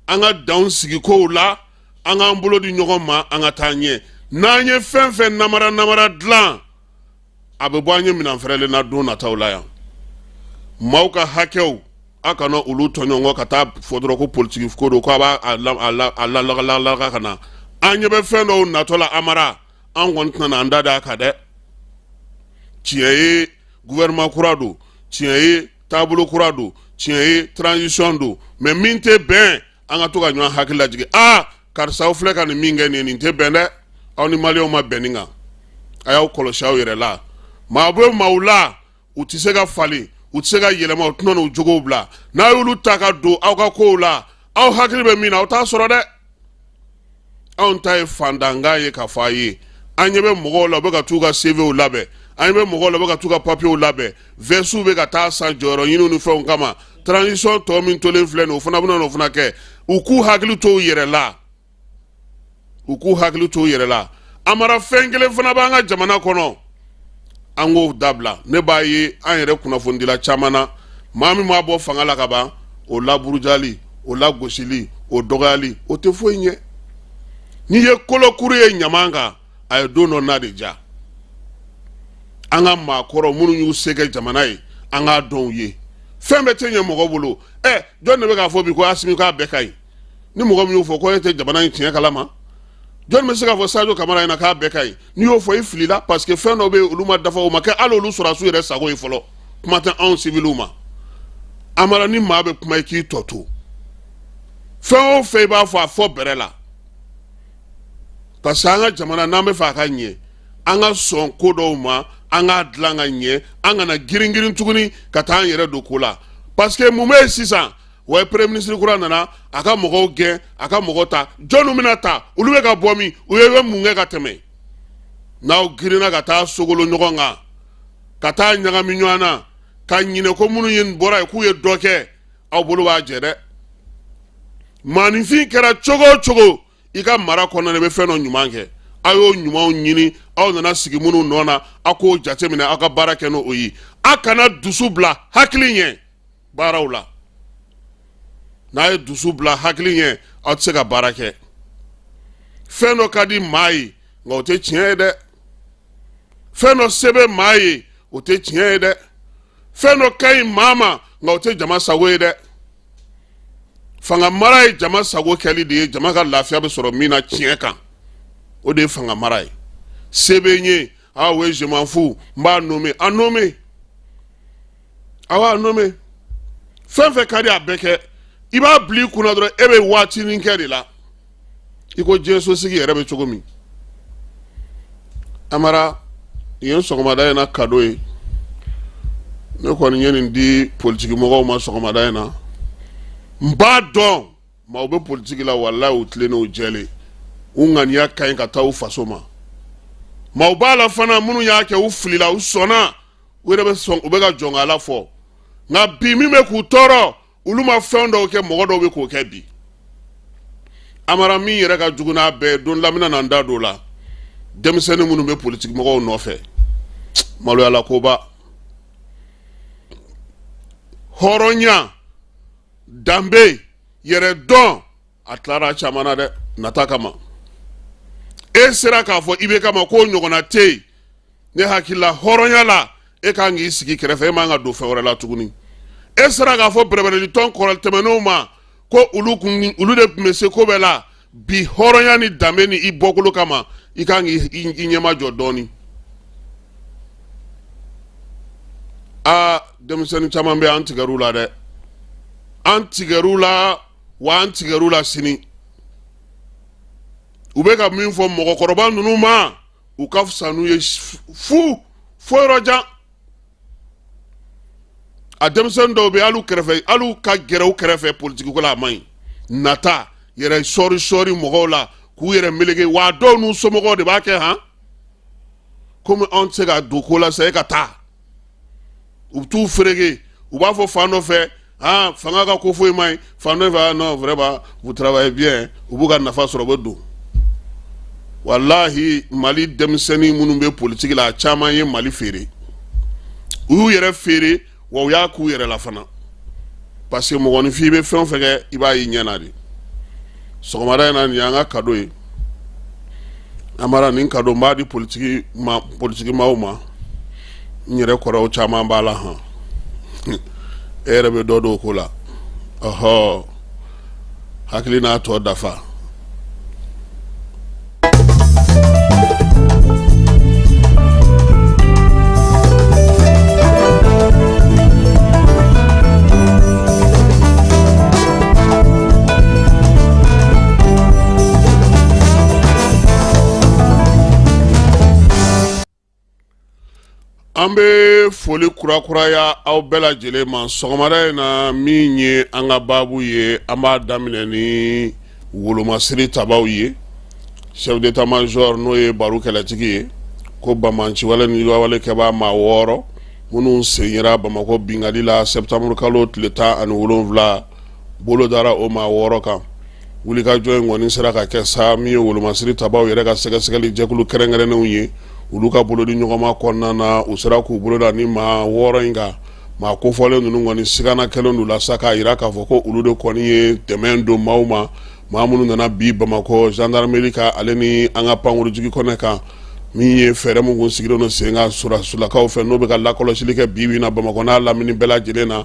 an ka danw sigi kow la an k'an bolo di ɲɔgɔn ma an ka taa ɲɛ n'an ye fɛn fɛn namara dilan a bɛ bɔ an ye minɛn fɛrɛlen na don nataw la yan maaw ka hakɛw a kana olu tɔɲɔgɔn ka taa fɔ dɔrɔn ko politiki ko don ko a b'a lalaga ka na an ɲɛ bɛ fɛn dɔw natɔ la amara an kɔni tɛna n'an da d'a kan dɛ tiɲɛ ye gouvernement kura don tiɲɛ ye taabolo kura don tiɲɛ ye transition don mais min tɛ bɛn an ka to ka ɲɔgɔn hakili lajigin karisa aw filɛ ka nin min kɛ nin tɛ bɛn dɛ aw ni maliyɛnw ma bɛn nin kan a y'aw kɔlɔsi aw yɛrɛ la maa bɛ maaw la u tɛ se ka falen u tɛ se ka yɛlɛma u tɛna n'u jogow bila n'a y'olu ta ka don aw ka kow la aw hakili bɛ min na aw t'a sɔrɔ dɛ anw ta ye fandankan ye k'a fɔ a ye an ɲɛ bɛ mɔgɔw la u bɛ ka t'u ka CVw labɛn an bɛ mɔgɔw la u bɛ ka t'u ka papiyew labɛn vɛsiw bɛ ka taa san jɔyɔrɔ ɲiniw ni fɛnw kama transition tɔ min tolen filɛ nin o fana bɛna n'o fana kɛ u k'u hakili to u yɛrɛ la u k'u hakili to u yɛrɛ la a mara fɛn kelen fana b'an ka jamana kɔnɔ an k'o dabila ne b'a ye an yɛrɛ kunnafonidila caman na maa min b'a bɔ fanga la ka ban o laburujali o lagosili o dɔgɔyali o tɛ foyi ɲɛ n'i ye kolokuru ye ɲaman kan a ye don dɔ n'a de ja an ka maakɔrɔ minnu y'u se kɛ jamana ye an k'a dɔn u ye fɛn bɛɛ tɛ ɲɛ mɔgɔ bolo jɔn de bɛ k'a fɔ bi ko Asimi k'a bɛɛ ka ɲi ni mɔgɔ min y'o fɔ ko e tɛ jamana in tiɲɛ kalama jɔn bɛ se k'a fɔ Sadio Kamara ɲɛna k'a bɛɛ ka ɲi n'i y'o fɔ i filila parce que fɛn dɔw bɛ yen olu ma dafa o ma kɛ hali olu sɔrɔdasiw yɛrɛ sago ye fɔlɔ kuma tɛ anw civiliw ma amara ni maa bɛ kuma i k'i tɔ to fɛn o fɛn i b'a fɔ a fɔ bɛrɛ la parce que an ka jamana n'an bɛ fɛ a ka ɲɛ an ka sɔn ko dɔw ma an k'a dilan ka ɲɛ an kana girin tuguni ka taa an yɛrɛ don ko la parce que mun bɛ yen sisan o ye premier ministre kura nana a ka mɔgɔw gɛn a ka mɔgɔw ta jɔnw bɛna ta olu bɛ ka bɔ min u ye mun kɛ ka tɛmɛ n'aw girinna ka taa sogolo ɲɔgɔn kan ka taa ɲagami ɲɔgɔn na ka ɲinɛ ko minnu ye bɔra ye k'u ye dɔ kɛ aw bolo b'a jɛ dɛ maaninfin kɛra cogo o cogo i ka mara kɔnɔ i bɛ fɛn dɔ ɲuman kɛ aw y'o ɲumanw ɲini aw nana sigi minnu nɔ na aw k'o jateminɛ aw ka baara kɛ n'o ye aw kana dusu bila hakili ɲɛ baaraw la n'a ye dusu bila hakili ɲɛ aw tɛ se ka baara kɛ fɛn dɔ ka di maa ye nka o tɛ tiɲɛ ye dɛ fɛn dɔ se bɛ maa ye o tɛ tiɲɛ ye dɛ fɛn dɔ ka ɲi maa ma nka o tɛ jama sago ye dɛ fanga mara ye jama sago kɛli de ye jama ka lafiya bɛ sɔrɔ min na tiɲɛ kan o de ye fanga mara ye se bɛ n ye o ye je m'en fous n b'a nommer a nommer awɔ a nommer fɛn fɛn ka di a bɛɛ kɛ i b'a bila i kunna dɔrɔn e bɛ waatinin kɛ de la i ko diɲɛ sosigi yɛrɛ bɛ cogo min amara nin ye sɔgɔmada in na cadeau ye ne kɔni ye nin di politiki mɔgɔw ma sɔgɔmada in na n b'a dɔn maaw bɛ politiki la walayi u tilen n'u jɛlen u ŋaniya ka ɲi ka taa u faso ma maaw b'a la fana minnu y'a kɛ u filila u sɔnna u yɛrɛ bɛ sɔn u bɛ ka jɔn Ala fɔ nka bi min bɛ k'u tɔɔrɔ olu ma fɛn dɔw kɛ mɔgɔ dɔw bɛ k'o kɛ bi amara min yɛrɛ ka jugu n'a bɛɛ don lamina na n da don la denmisɛnnin minnu bɛ politiki mɔgɔw nɔfɛ maloyala koba hɔrɔnya danbe yɛrɛ dɔn a tilara caman na dɛ nata kama e sera k'a fɔ i bɛ kama k'o ɲɔgɔnna tɛ yen ne hakili la hɔrɔnya la e kan k'i sigi kɛrɛfɛ e man ka don fɛn wɛrɛ la tuguni e sera k'a fɔ bɛrɛbɛrɛli tɔn kɔrɔtɛmɛnenw ma ko olu de tun bɛ se ko bɛɛ la bi hɔrɔnya ni danbe ni i bɔkolo kama i kan k'i ɲɛma jɔ dɔɔni. Denmisɛnnin caman bɛ an tigɛr'u la dɛ, an tigɛr'u la wa an tigɛr'u la sini. U bɛ ka min fɔ mɔgɔkɔrɔba ninnu ma u ka fisa n'u ye fo yɔrɔ jan. A denmisɛnnin dɔw bɛ hali kɛrɛfɛ hali ka gɛrɛ u kɛrɛfɛ politiki ko la a man ɲi. Nata yɛrɛ sɔri mɔgɔw la k'u yɛrɛ meleke wa dɔw n'u somɔgɔw de b'a kɛ han. Komi anw tɛ se ka don ko la sa e ka taa. U t'u ferege u b'a fɔ fan dɔ fɛ fanga ka ko foyi man ɲi fan dɔ fɛ non vraiment vous travaillez bien u b'u ka nafa sɔrɔ u bɛ don. Wallahi Mali denmisɛnnin minnu bɛ politiki la a caman ye Mali feere. U y'u yɛrɛ feere wa u y'a k'u yɛrɛ la fana. Parce que mɔgɔninfin i bɛ fɛn o fɛn kɛ i b'a y'i ɲɛ na de. Sɔgɔmada in na nin y'an ka cadeau ye. An mara nin cadeau n b'a di politiki maaw ma. N yɛrɛ kɔrɔw caman b'a la han. E yɛrɛ bɛ dɔ don o ko la. Ɔhɔ hakili n'a tɔ dafa. An bɛ foli kurakuraya aw bɛɛ lajɛlen ma sɔgɔmada in na min ye an ka baabu ye an b'a daminɛ ni wolomasiri tabaw ye. Chef d'état-major n'o ye baro kɛlɛtigi ye ko bamanciwale ni wale kɛbaa maa 6 minnu sen yera Bamako bingali la septembre kalo tile 17 bolo dara o maa 6 kan. Wulikajɔ in kɔni sera ka kɛ sa min ye wolomasiri tabaw yɛrɛ ka sɛgɛsɛgɛli jɛkulu kɛrɛnkɛrɛnnenw ye. Olu ka bolodi ɲɔgɔnma kɔnɔna na u sera k'u bolo da ni maa 6 in kan. Maa kofɔlen ninnu kɔni sigana kɛlen d'u la sa k'a yira k'a fɔ ko olu de kɔni ye dɛmɛ don maaw ma. Maa minnu nana bi Bamako gendarmerie ka ale ni an ka pankurujigi kɔnɛ kan min ye fɛɛrɛ mun kun sigilen don sen kan sulakaw fɛ n'o bɛ ka lakɔlɔsili kɛ bi na Bamako n'a lamini bɛɛ lajɛlen na.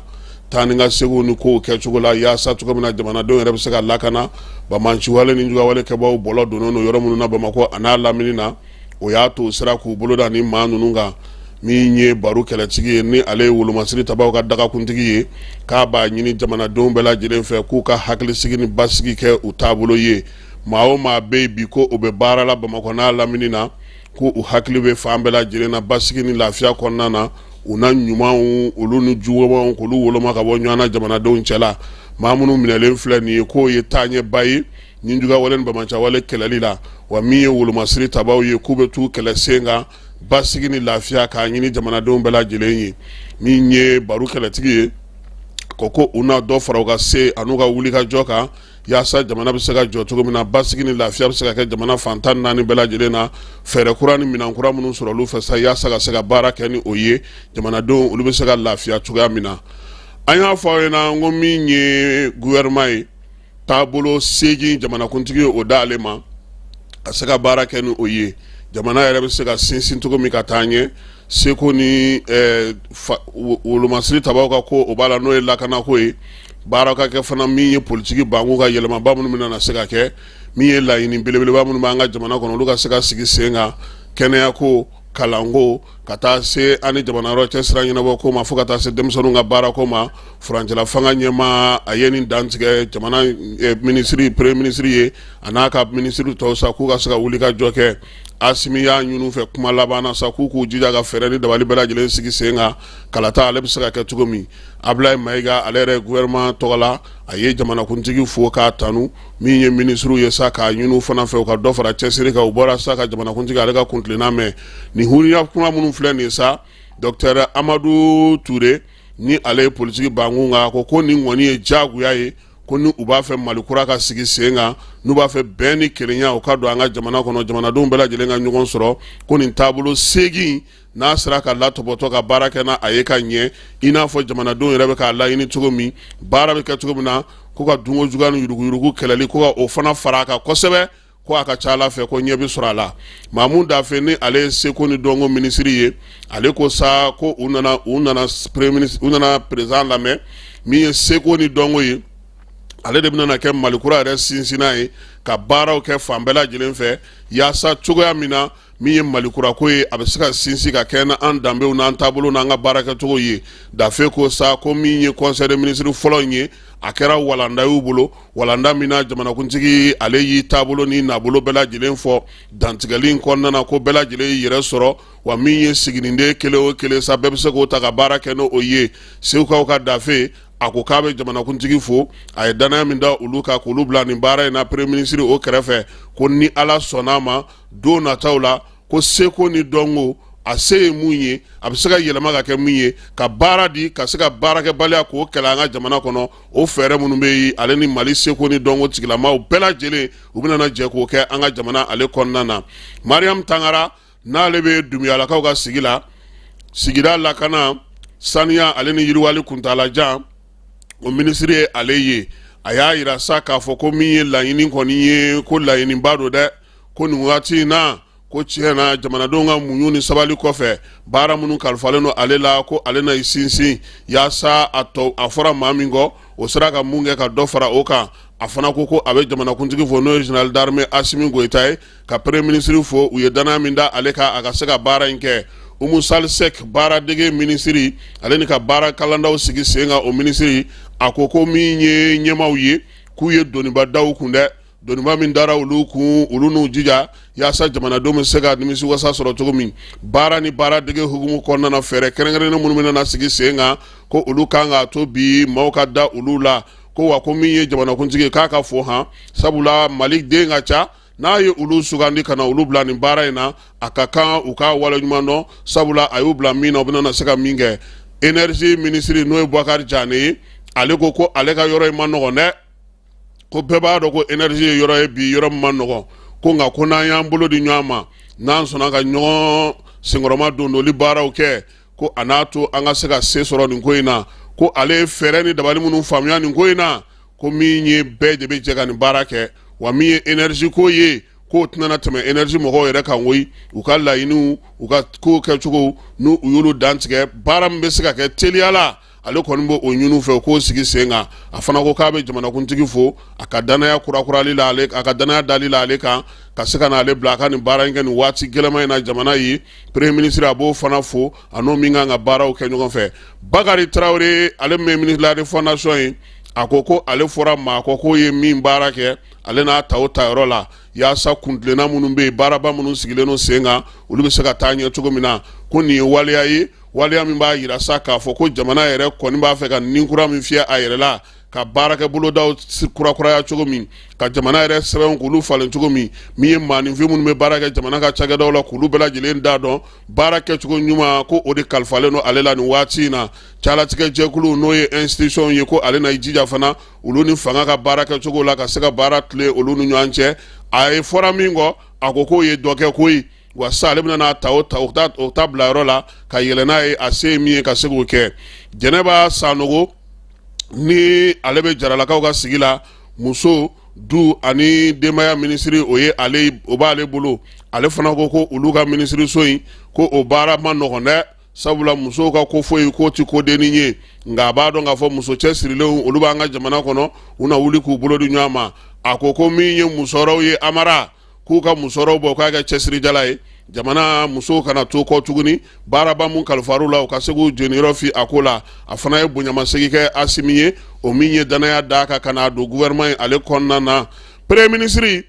Taa ni ka seginw ni kow kɛcogo la yaasa cogo min na jamanadenw yɛrɛ bɛ se ka lakana. Bamanciwale ni jugawale kɛbaaw bɔlɔ donnen don yɔrɔ minnu na Bamako a n'a lamini na. O y'a to sera k'u bolo da ni maa ninnu kan min ye baro kɛlɛtigi ye ni ale ye wolomasiri tabaw ka dagakuntigi ye k'a b'a ɲini jamanadenw bɛɛ lajɛlen fɛ k'u ka hakilisigi ni basigi kɛ u taabolo ye. Maa o maa bɛ yen bi ko o bɛ baara la Bamako n'a lamini na ko u hakili bɛ fan bɛɛ lajɛlen na basigi ni lafiya kɔnɔna na u na ɲumanw olu ni jugumanw k'olu woloma ka bɔ ɲɔgɔn na jamanadenw cɛla. Maa minnu minɛlen filɛ nin ye k'o ye taaɲɛba ye ni jugawale ni bamanciwale kɛlɛli la wa min ye wolomasiri tabaw ye k'u bɛ t'u kɛlɛ sen kan basigi ni lafiya k'a ɲini jamanadenw bɛɛ lajɛlen ye. Min ye baro kɛlɛtigi ye ko u na dɔ fara u ka se an'u ka wulikajɔ kan yaasa jamana bɛ se ka jɔ cogo min na basigi ni lafiya bɛ se ka kɛ jamana fan 14 bɛɛ lajɛlen na. Fɛɛrɛ kura ni minɛn kura minnu sɔrɔ olu fɛ sa yaasa ka se ka baara kɛ ni o ye jamanadenw olu bɛ se ka lafiya cogoya min na. An y'a fɔ aw ɲɛna ko min ye gouvernement ye taabolo segin jamanakuntigi o d'ale ma a se ka baara kɛ ni o ye. Jamana yɛrɛ bɛ se ka sinsin cogo min ka taa ɲɛ seko ni wolomasiri tabaw ka ko o b'a la n'o ye lakanako ye. Baara ka kɛ fana min ye politiki banku ka yɛlɛmaba minnu bɛna na se ka kɛ min ye laɲini belebeleba minnu b'an ka jamana kɔnɔ olu ka se ka sigi sen kan kɛnɛyako kalanko ka taa se ani jamana yɔrɔ cɛ sira ɲɛnabɔ ko ma fo ka taa se denmisɛnninw ka baara ko ma. Furancɛla fanga ɲɛmaa a ye nin dantigɛ jamana minisiri premier ministre ye a n'a ka minisiri tɔw sa k'u ka se ka wuli ka jɔ kɛ. Asimi y'a ɲinu fɛ kuma laban na sa k'u jija ka fɛɛrɛ ni dabali bɛɛ lajɛlen sigi sen kan kalata ale bɛ se ka kɛ cogo min. Ablaye Mayiga ale yɛrɛ gouvernement tɔgɔ la a ye jamanakuntigi fo k'a tanu min ye ministre ye sa k'a ɲinu fana fɛ u ka dɔ fara cɛsiri kan u bɔra sa ka jamanakuntigi ale ka kuntilenna mɛn nin huniya kuma minnu filɛ nin sa Dr Amadou Touré ni ale ye politiki bangun kan ko nin kɔni ye diyagoya ye ko ni u b'a fɛ Mali kura ka sigi sen kan n'u b'a fɛ bɛn ni kelenya o ka don an ka jamana kɔnɔ jamanadenw bɛɛ lajɛlen ka ɲɔgɔn sɔrɔ ko nin taabolo segin n'a sera ka latɔbɔtɔ ka baara kɛ n'a ye ka ɲɛ i n'a fɔ jamanadenw yɛrɛ bɛ k'a laɲini cogo min baara bɛ kɛ cogo min na ko ka dunko juguya ni yuruguyurugu kɛlɛli ko ka o fana fara a kan kosɛbɛ ko aka ca Ala fɛ ko ɲɛ bi sɔrɔ a la Mamu Dafe ni ale ye seko ni dɔnko minisiri ye ale ko sa ko u nana président lamɛn min ye seko ni dɔnko ye ale de bɛna kɛ Malikura yɛrɛ sinsinna ye ka baaraw kɛ fan bɛɛ lajɛlen fɛ yaasa cogoya min na min ye Malikura ko ye a bɛ se ka sinsin ka kɛ na an danbew n'an taabolo n'an ka baara kɛcogo ye Dafe ko sa ko min ye conseil des ministres fɔlɔ in ye a kɛra walanda y'u bolo walanda min na jamanakuntigi ale y'i taabolo ni nabolo bɛɛ lajɛlen fɔ dantigɛli in kɔnɔna na ko bɛɛ lajɛlen y'i yɛrɛ sɔrɔ wa min ye siginiden kelen o kelen sa bɛɛ bɛ se k'o ta ka baara kɛ n'o ye Segukaw ka Dafe a ko k'a bɛ jamanakuntigi fo a ye danaya min da olu kan k'olu bila nin baara in na premier ministre o kɛrɛfɛ ko ni Ala sɔnn'a ma don nataw la ko seko ni dɔnko a se ye mun ye a bɛ se ka yɛlɛma ka kɛ mun ye ka baara di ka se ka baarakɛbaliya k'o kɛlɛ an ka jamana kɔnɔ o fɛɛrɛ minnu bɛ yen ale ni Mali seko ni dɔnko tigilamaw bɛɛ lajɛlen u bɛna jɛ k'o kɛ an ka jamana ale kɔnɔna na Mariam Tangara n'ale bɛ Dumuyalakaw ka sigi la sigida lakana saniya ale ni yiriwali kuntalajan o ministre ye ale ye a y'a yira sa k'a fɔ ko min ye laɲini kɔni ye ko laɲiniba don dɛ ko nin waati in na ko tiɲɛ na jamanadenw ka muɲu ni sabali kɔfɛ baara minnu kalifalen don ale la ko ale na sinsin yaasa a fɔra maa min kɔ o sera ka mun kɛ ka dɔ fara o kan a fana ko a bɛ jamanakuntigi fo n'o ye général d'armée Assimi Goïta ye ka premier ministre fo u ye danaya min da ale kan a ka se ka baara in kɛ Umu Salsek baara dege ministri ale ni ka baara kalandaw sigi sen kan o ministri a ko min ye ɲɛmaw ye k'u ye doniba daw kun dɛ doniba min dara olu kun olu n'u jija yaasa jamanadenw bɛ se ka nimisi wasa sɔrɔ cogo min baara ni baara dege hukumu kɔnɔna na fɛɛrɛ kɛrɛnkɛrɛnnen minnu bɛna sigi sen kan ko olu kan ka to bi maaw ka da olu la ko wa ko min ye jamanakuntigi k'a ka fɔ han sabula Mali den ka ca n'a ye olu sugandi kana olu bila nin baara in na a ka kan u ka wale ɲuman dɔn sabula a y'u bila min na u bɛna se ka min kɛ énergie ministre n'o ye Boubacar Diané ye ale ko ale ka yɔrɔ in ma nɔgɔn dɛ ko bɛɛ b'a dɔn ko énergie ye yɔrɔ ye bi yɔrɔ min ma nɔgɔn ko nka ko n'an y'an bolo di ɲɔgɔn ma n'an sɔnna ka ɲɔgɔn senkɔrɔma dondoli baaraw kɛ ko a n'a to an ka se ka se sɔrɔ nin ko in na ko ale ye fɛɛrɛ ni dabali minnu faamuya nin ko in na ko min ye bɛɛ de bɛ jɛ ka nin baara kɛ wa min ye énergie ko ye k'o tɛna tɛmɛ énergie mɔgɔw yɛrɛ kan koyi u ka laɲiniw u ka kow kɛcogo n'u y'olu dan tigɛ baara min bɛ se ka kɛ teliya la ale kɔni b'o ɲini u fɛ u k'o sigi sen kan a fana ko k'a bɛ jamanakuntigi fo a ka danaya kurakurali la ale a ka danaya dali la ale kan ka se ka n'ale bila a ka nin baara in kɛ nin waati gɛlɛma in na jamana ye premier ministre a b'o fana fo a n'o min kan ka baaraw kɛ ɲɔgɔn fɛ Bakari Traoré ale min ye ministre de la refondation ye a ko ale fɔra maa k'o ye min baara kɛ ale n'a ta o tayɔrɔ la yaasa kuntilenna minnu bɛ yen baaraba minnu sigilen no sen kan olu bɛ se ka taa ɲɛ cogo min na ko nin ye waleya ye waleya min b'a yira sa k'a fɔ ko jamana yɛrɛ kɔni b'a fɛ ka nin kura min fiyɛ a yɛrɛ la ka baarakɛ bolodaw kurakuraya cogo min ka jamana yɛrɛ sɛbɛnw k'olu falen cogo min ye maaninfin minnu bɛ baara kɛ jamana ka cakɛdaw la k'olu bɛɛ lajɛlen da dɔn baara kɛcogo ɲuman ko o de kalifalen don ale la nin waati in na calatigɛ jɛkulu n'o ye institution ye ko ale na i jija fana olu ni fanga ka baara kɛcogo la ka se ka baara tile olu ni ɲɔgɔn cɛ a ye fɔra min kɔ a ko k'o ye dɔ kɛ koyi wa sa ale bɛna n'a ta o ta bila yɔrɔ la ka yɛlɛ n'a ye a se ye min ye ka se k'o kɛ Jɛnɛba Sanogo ni ale bɛ jaralakaw ka sigi la muso du ani denbaya ministre o ye o b'ale bolo ale fana ko olu ka ministre so in ko o baara ma nɔgɔn dɛ sabula musow ka ko foyi k'o ti ko denni ye nka a b'a dɔn k'a fɔ muso cɛsirilenw olu b'an ka jamana kɔnɔ u na wuli k'u bolo di ɲɔgɔn ma a ko min ye musɔrɔw ye Amara k'u ka musɔrɔw bɔ k'a kɛ cɛsirijala ye jamana musow kana to kɔ tuguni baaraba mun kalifar'u la u ka se k'u jeniyɔrɔ fi a ko la a fana ye bonyamasegi kɛ Assimi ye o min ye danaya d'a kan ka n'a don gouvernement ye ale kɔnɔna na premier ministre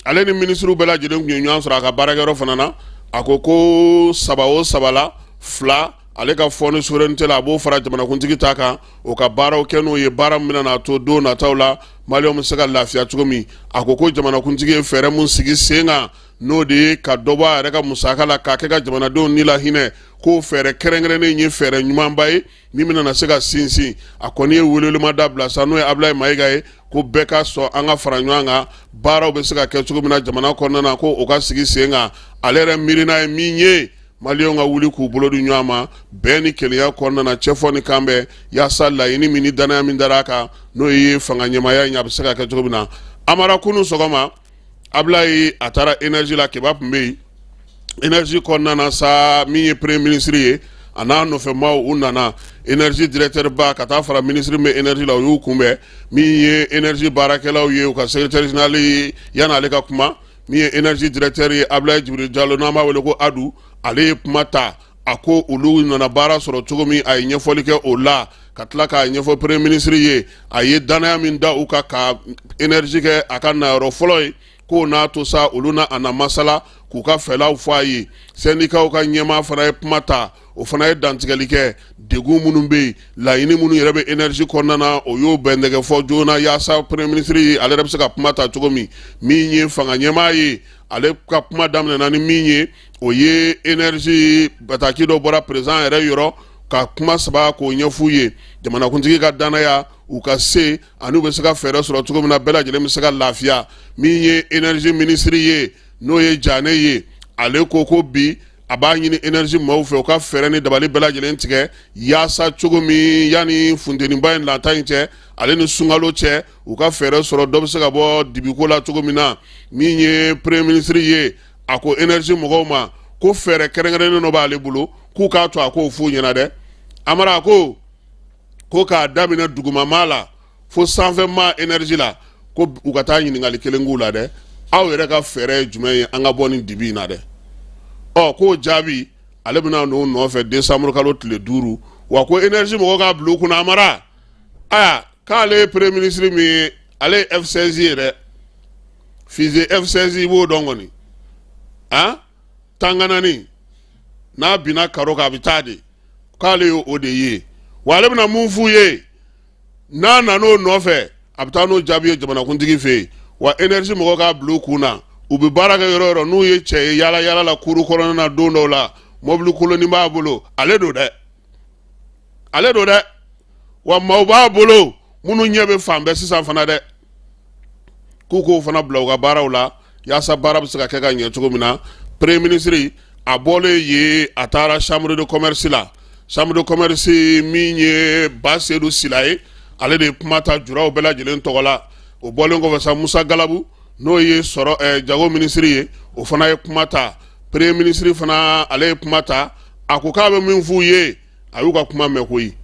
ale ni ministrew bɛɛ lajɛlen tun ye ɲɔgɔn sɔrɔ a ka baarakɛyɔrɔ fana na a ko saba o saba la fila ale ka fɔ ni souveraineté la a b'o fara jamanakuntigi ta kan o ka baaraw kɛ n'o ye baara min bɛna to don nataw la maliyɛnw bɛ se ka lafiya cogo min a ko jamanakuntigi ye fɛɛrɛ mun sigi sen kan n'o de ye ka dɔ bɔ a yɛrɛ ka musaka la k'a kɛ ka jamanadenw ni lahinɛ k'o fɛɛrɛ kɛrɛnkɛrɛnnen ye fɛɛrɛ ɲumanba ye min bɛna se ka sinsin a kɔni ye welelema dabila sa n'o ye Ablaye Mayiga ye ko bɛɛ ka sɔn an ka fara ɲɔgɔn kan baaraw bɛ se ka kɛ cogo min na jamana kɔnɔna na ko o ka sigi sen kan ale yɛrɛ miirina ye min ye maliyɛnw ka wuli k'u bolo di ɲɔgɔn ma bɛɛ ni kelenya kɔnɔna na cɛfɔ ni kanbɛn yaasa laɲini min ni danaya min dar'a kan n'o ye fanga ɲɛmaaya in a bɛ se ka kɛ cogo min na Amara kunu sɔgɔma Ablaye a taara énergie la keba tun bɛ yen énergie kɔnɔna na sa min ye premier ministre ye a n'a nɔfɛmaw u nana énergie directeur ba ka taa fara ministre min bɛ énergie la u y'u kunbɛn min ye énergie baarakɛlaw ye u ka secrétaire général yan'ale ka kuma min ye énergie directeur ye Ablaye Jibril Jalo n'an b'a wele ko Adu ale ye kuma ta a ko olu nana baara sɔrɔ cogo min a ye ɲɛfɔli kɛ o la ka tila k'a ɲɛfɔ premier ministre ye a ye danaya min da u kan ka énergie kɛ a ka nayɔrɔ fɔlɔ ye k'o n'a to sa olu na a na masala k'u ka fɛlaw fɔ a ye syndicat ka ɲɛmaa fana ye kuma ta o fana ye dantigɛli kɛ degun minnu bɛ yen laɲini minnu yɛrɛ bɛ énergie kɔnɔna na o y'o bɛn nɛgɛ fɔ joona yaasa premier ministre ye ale yɛrɛ bɛ se ka kuma ta cogo min ye fanga ɲɛmaa ye ale ka kuma daminɛna ni min ye o ye énergie bataki dɔ bɔra président yɛrɛ yɔrɔ ka kuma saba k'o ɲɛf'u ye jamanakuntigi ka danaya u ka se ani u bɛ se ka fɛɛrɛ sɔrɔ cogo min na bɛɛ lajɛlen bɛ se ka lafiya min ye énergie ministre ye n'o ye Jane ye ale ko bi a b'a ɲini énergie maaw fɛ u ka fɛɛrɛ ni dabali bɛɛ lajɛlen tigɛ yaasa cogo min yanni funteniba in lata in cɛ ale ni sunkalo cɛ u ka fɛɛrɛ sɔrɔ dɔ bɛ se ka bɔ dibiko la cogo min na min ye premier ministre ye a ko énergie mɔgɔw ma ko fɛɛrɛ kɛrɛnkɛrɛnnen dɔ b'ale bolo k'u k'a to a k'o f'u ɲɛna dɛ Amara ko k'a daminɛ dugumama la fo sanfɛma énergie la ko u ka taa ɲininkali kelen k'u la dɛ aw yɛrɛ ka fɛɛrɛ ye jumɛn ye an ka bɔ nin dibi in na dɛ k'o jaabi ale bɛna n'o nɔfɛ décembre kalo tile 5 wa ko énergie mɔgɔ k'a bila u kunna Amara aya k'ale ye premier ministre min ye ale ye F16 ye dɛ fusée F16 i b'o dɔn kɔni tanganani n'a binna karo kan a bɛ taa de k'ale ye o de ye wa ale bɛna mun f'u ye n'a nan'o nɔfɛ a bɛ taa n'o jaabi ye jamanakuntigi fɛ yen wa énergie mɔgɔ k'a bila u kun na u bɛ baara kɛ yɔrɔ yɔrɔ n'u ye cɛ ye yala yala la kuru kɔnɔna na don dɔw la mobili koloni b'a bolo ale don dɛ wa maaw b'a bolo minnu ɲɛ bɛ fan bɛɛ sisan fana dɛ k'u k'o fana bila u ka baaraw la yaasa baara bɛ se ka kɛ ka ɲɛ cogo min na premier ministre a bɔlen ye a taara chambre de commerce la chambre de commerce min ye Ba Seydou Sila ye ale de ye kuma ta juraw bɛɛ lajɛlen tɔgɔ la o bɔlen kɔfɛ sa Musa Galabu n'o ye jago ministre ye o fana ye kuma ta premier ministre fana ale ye kuma ta a ko k'a bɛ min f'u ye a y'u ka kuma mɛn koyi